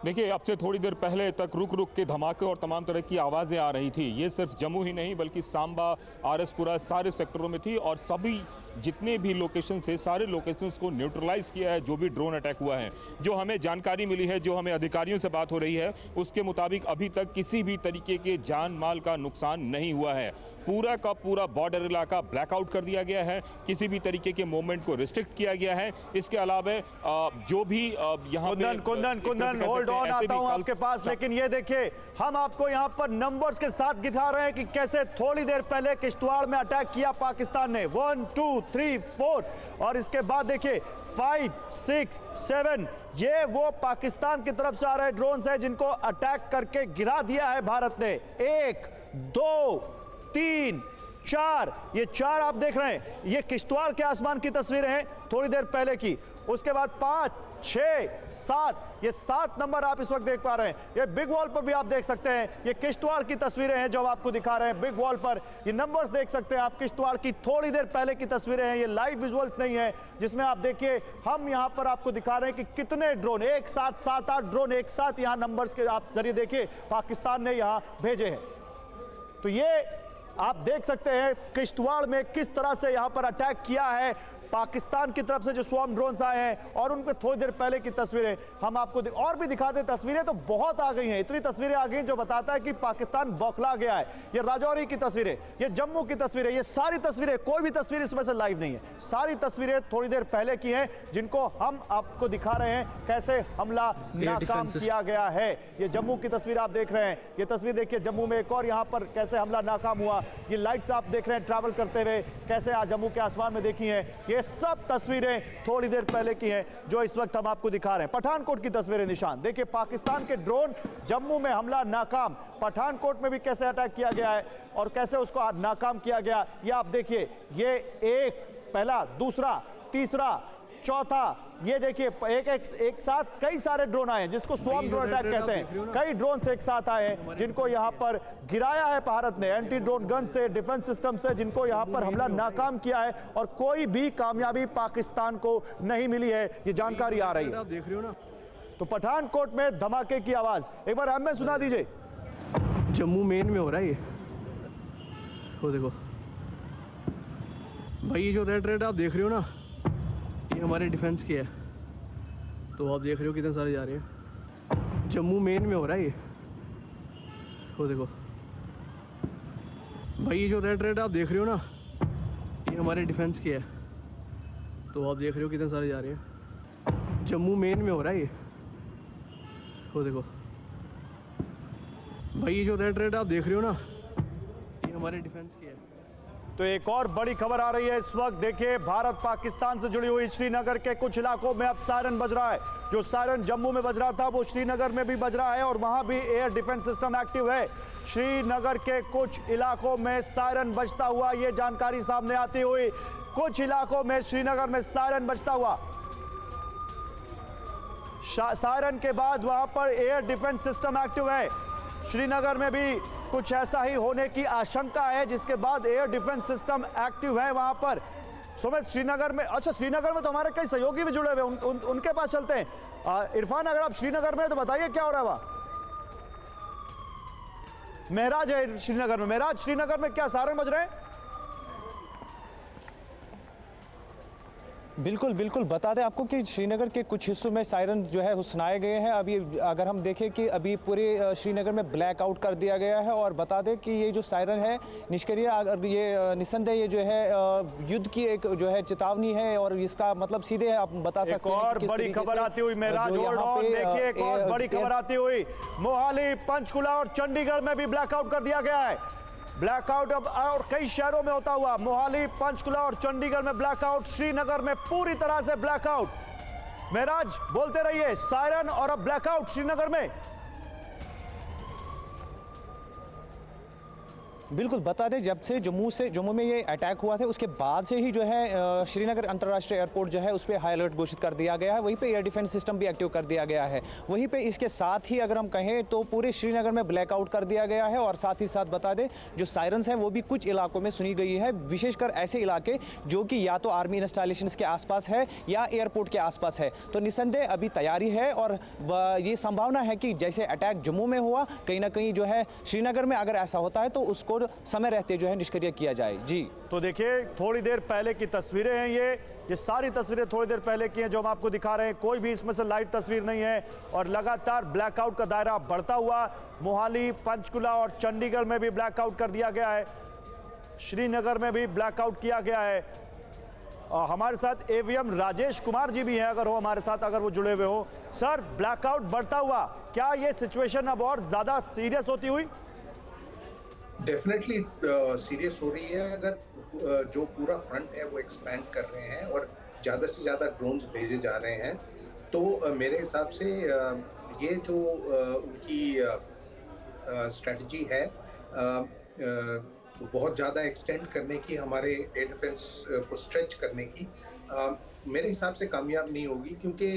देखिए, अब से थोड़ी देर पहले तक रुक रुक के धमाके और तमाम तरह की आवाज़ें आ रही थी। ये सिर्फ जम्मू ही नहीं बल्कि सांबा, आरएसपुरा सारे सेक्टरों में थी और सभी जितने भी लोकेशन थे सारे लोकेशंस को न्यूट्रलाइज किया है। जो भी ड्रोन अटैक हुआ है, जो हमें जानकारी मिली है, जो हमें अधिकारियों से बात हो रही है, उसके मुताबिक अभी तक किसी भी तरीके के जान माल का नुकसान नहीं हुआ है। पूरा का पूरा बॉर्डर इलाका ब्लैकआउट कर दिया गया है, किसी भी तरीके के मूवमेंट को रिस्ट्रिक्ट किया गया है। इसके अलावा जो भी यहाँ कुंदन होल्ड ऑन, आता हूं आपके पास, लेकिन ये देखिए हम आपको यहाँ पर नंबर्स के साथ दिखा रहे हैं कि कैसे थोड़ी देर पहले किश्तवाड़ में अटैक किया पाकिस्तान ने। 1 2 3 4 और इसके बाद देखिए 5 6 7 ये वो पाकिस्तान की तरफ से आ रहे ड्रोन्स हैं जिनको अटैक करके गिरा दिया है भारत ने। 1 2 3 4 ये 4 आप देख रहे हैं, ये किश्तवाड़ के आसमान की तस्वीरें हैं थोड़ी देर पहले की। उसके बाद 5 6 7 ये 7 नंबर आप इस वक्त देख पा रहे हैं। ये बिग वॉल पर भी आप देख सकते हैं, ये किश्तवाड़ की तस्वीरें हैं जो आपको दिखा रहे हैं बिग वॉल पर। ये नंबर्स देख सकते हैं आप, किश्तवाड़ की थोड़ी देर पहले की तस्वीरें हैं, ये लाइव विजुअल्स नहीं है जिसमें आप देखिए हम यहां पर आपको दिखा रहे हैं कि कितने ड्रोन एक साथ 7-8 ड्रोन एक साथ यहां नंबर्स के आप जरिए देखिए पाकिस्तान ने यहां भेजे हैं। तो ये आप देख सकते हैं किश्तवाड़ में किस तरह से यहां पर अटैक किया है पाकिस्तान की तरफ से जो स्वॉर्म ड्रोन्स आए हैं, और उन पे थोड़ी देर पहले की तस्वीरें हम आपको और भी दिखा दें। तस्वीरें तो बहुत आ गई हैं, इतनी तस्वीरें आ गई जो बताता है कि पाकिस्तान बौखला गया है। ये राजौरी की तस्वीरें, ये जम्मू की तस्वीरें, ये सारी तस्वीरें, कोई भी तस्वीर इसमें से लाइव नहीं है, सारी तस्वीरें थोड़ी देर पहले की हैं जिनको हम आपको दिखा रहे हैं कैसे हमला नाकाम किया गया है। ये जम्मू की तस्वीर आप देख रहे हैं, ये तस्वीर देखिए जम्मू में एक और यहाँ पर कैसे हमला नाकाम हुआ। ये लाइट्स आप देख रहे हैं ट्रैवल करते हुए कैसे आज जम्मू के आसमान में देखी हैं। ये सब तस्वीरें थोड़ी देर पहले की हैं जो इस वक्त हम आपको दिखा रहे हैं। पठानकोट की तस्वीरें निशान देखिए, पाकिस्तान के ड्रोन जम्मू में हमला नाकाम, पठानकोट में भी कैसे अटैक किया गया है और कैसे उसको नाकाम किया गया ये आप देखिए। ये एक पहला, दूसरा, तीसरा, चौथा, ये देखिए एक साथ कई सारे ड्रोन आए हैं जिसको स्वॉर्म ड्रोन अटैक कहते हैं। कई ड्रोन से एक साथ आए हैं जिनको यहाँ पर गिराया है भारत ने एंटी ड्रोन गन से, डिफेंस सिस्टम से, जिनको यहाँ पर हमला नाकाम किया है और कोई भी कामयाबी पाकिस्तान को नहीं मिली है, ये जानकारी आ रही है। देख रहे हो ना, तो पठानकोट में धमाके की आवाज एक बार हमें सुना दीजिए। जम्मू मेन में हो रहा है ये, वो देखो भाई, ये जो रेड आप देख रहे हो ना, ये हमारे डिफेंस की है। तो आप देख रहे हो कितने सारे जा रहे हैं। जम्मू मेन में हो रहा है ये, वो देखो भाई, ये जो रेड आप देख रहे हो ना, ये हमारे डिफेंस की है। तो आप देख रहे हो कितने सारे जा रहे हैं। जम्मू मेन में हो रहा है ये, वो देखो भाई, ये जो रेड आप देख रहे हो ना, ये हमारे डिफेंस की है। तो एक और बड़ी खबर आ रही है इस वक्त, देखिए भारत पाकिस्तान से जुड़ी हुई श्रीनगर के कुछ इलाकों में अब सायरन बज रहा है। जो सायरन जम्मू में बज रहा था वो श्रीनगर में भी बज रहा है और वहां भी एयर डिफेंस सिस्टम एक्टिव है। श्रीनगर के कुछ इलाकों में सायरन बजता हुआ, ये जानकारी सामने आती हुई, कुछ इलाकों में श्रीनगर में सायरन बजता हुआ। सायरन के बाद वहां पर एयर डिफेंस सिस्टम एक्टिव है। श्रीनगर में भी कुछ ऐसा ही होने की आशंका है जिसके बाद एयर डिफेंस सिस्टम एक्टिव है वहां पर। सुमित, श्रीनगर में, अच्छा श्रीनगर में तो हमारे कई सहयोगी भी जुड़े हुए हैं, उनके पास चलते हैं। इरफान, अगर आप श्रीनगर में तो बताइए क्या हो रहा है वहां। महराज है श्रीनगर में, महराज श्रीनगर में क्या सायरन बज रहे हैं? बिल्कुल बिल्कुल, बता दें आपको कि श्रीनगर के कुछ हिस्सों में सायरन जो है वो सुनाए गए हैं। अभी अगर हम देखें कि अभी पूरे श्रीनगर में ब्लैक आउट कर दिया गया है और बता दें कि ये जो सायरन है निष्क्रिय, अगर ये निस्संदेह ये जो है युद्ध की एक जो है चेतावनी है और इसका मतलब सीधे आप बता सकते हैं। एक और बड़ी खबर आती हुई महराज, देखिए एक और बड़ी खबर आती हुई, मोहाली, पंचकुला और चंडीगढ़ में भी ब्लैकआउट कर दिया गया है। ब्लैकआउट अब और कई शहरों में होता हुआ, मोहाली, पंचकुला और चंडीगढ़ में ब्लैकआउट, श्रीनगर में पूरी तरह से ब्लैकआउट। महराज बोलते रहिए, सायरन और अब ब्लैकआउट श्रीनगर में। बिल्कुल, बता दें जब से जम्मू में ये अटैक हुआ था उसके बाद से ही जो है श्रीनगर अंतर्राष्ट्रीय एयरपोर्ट जो है उस पर हाई अलर्ट घोषित कर दिया गया है। वहीं पे एयर डिफेंस सिस्टम भी एक्टिव कर दिया गया है। वहीं पे इसके साथ ही अगर हम कहें तो पूरे श्रीनगर में ब्लैकआउट कर दिया गया है और साथ ही साथ बता दें जो सायरन्स हैं वो भी कुछ इलाकों में सुनी गई है, विशेषकर ऐसे इलाके जो कि या तो आर्मी इंस्टॉलेशन के आसपास है या एयरपोर्ट के आसपास है। तो निस्संदेह अभी तैयारी है और ये संभावना है कि जैसे अटैक जम्मू में हुआ, कहीं ना कहीं जो है श्रीनगर में अगर ऐसा होता है तो उसको और समय रहते जो है निष्क्रिय किया जाए। जी तो देखिए थोड़ी देर पहले की तस्वीरें हैं ये सारी तस्वीरें थोड़ी देर पहले की हैं जो हम आपको दिखा रहे हैं। कोई भी इसमें से लाइव तस्वीर नहीं है और लगातार ब्लैकआउट का दायरा बढ़ता हुआ मोहाली, पंचकुला और चंडीगढ़ में भी ब्लैकआउट कर दिया गया है, श्रीनगर में भी ब्लैकआउट किया गया है। हमारे साथ एवीएम राजेश कुमार जी भी हैं, अगर वो जुड़े हुए हो। सर, ब्लैकआउट बढ़ता हुआ, क्या ये सिचुएशन अब और ज्यादा सीरियस होती हुई? डेफिनेटली सीरियस हो रही है। अगर जो पूरा फ्रंट है वो एक्सपैंड कर रहे हैं और ज़्यादा से ज़्यादा ड्रोन्स भेजे जा रहे हैं, तो मेरे हिसाब से ये जो उनकी स्ट्रेटजी है बहुत ज़्यादा एक्सटेंड करने की, हमारे एयर डिफेंस को स्ट्रेच करने की, मेरे हिसाब से कामयाब नहीं होगी। क्योंकि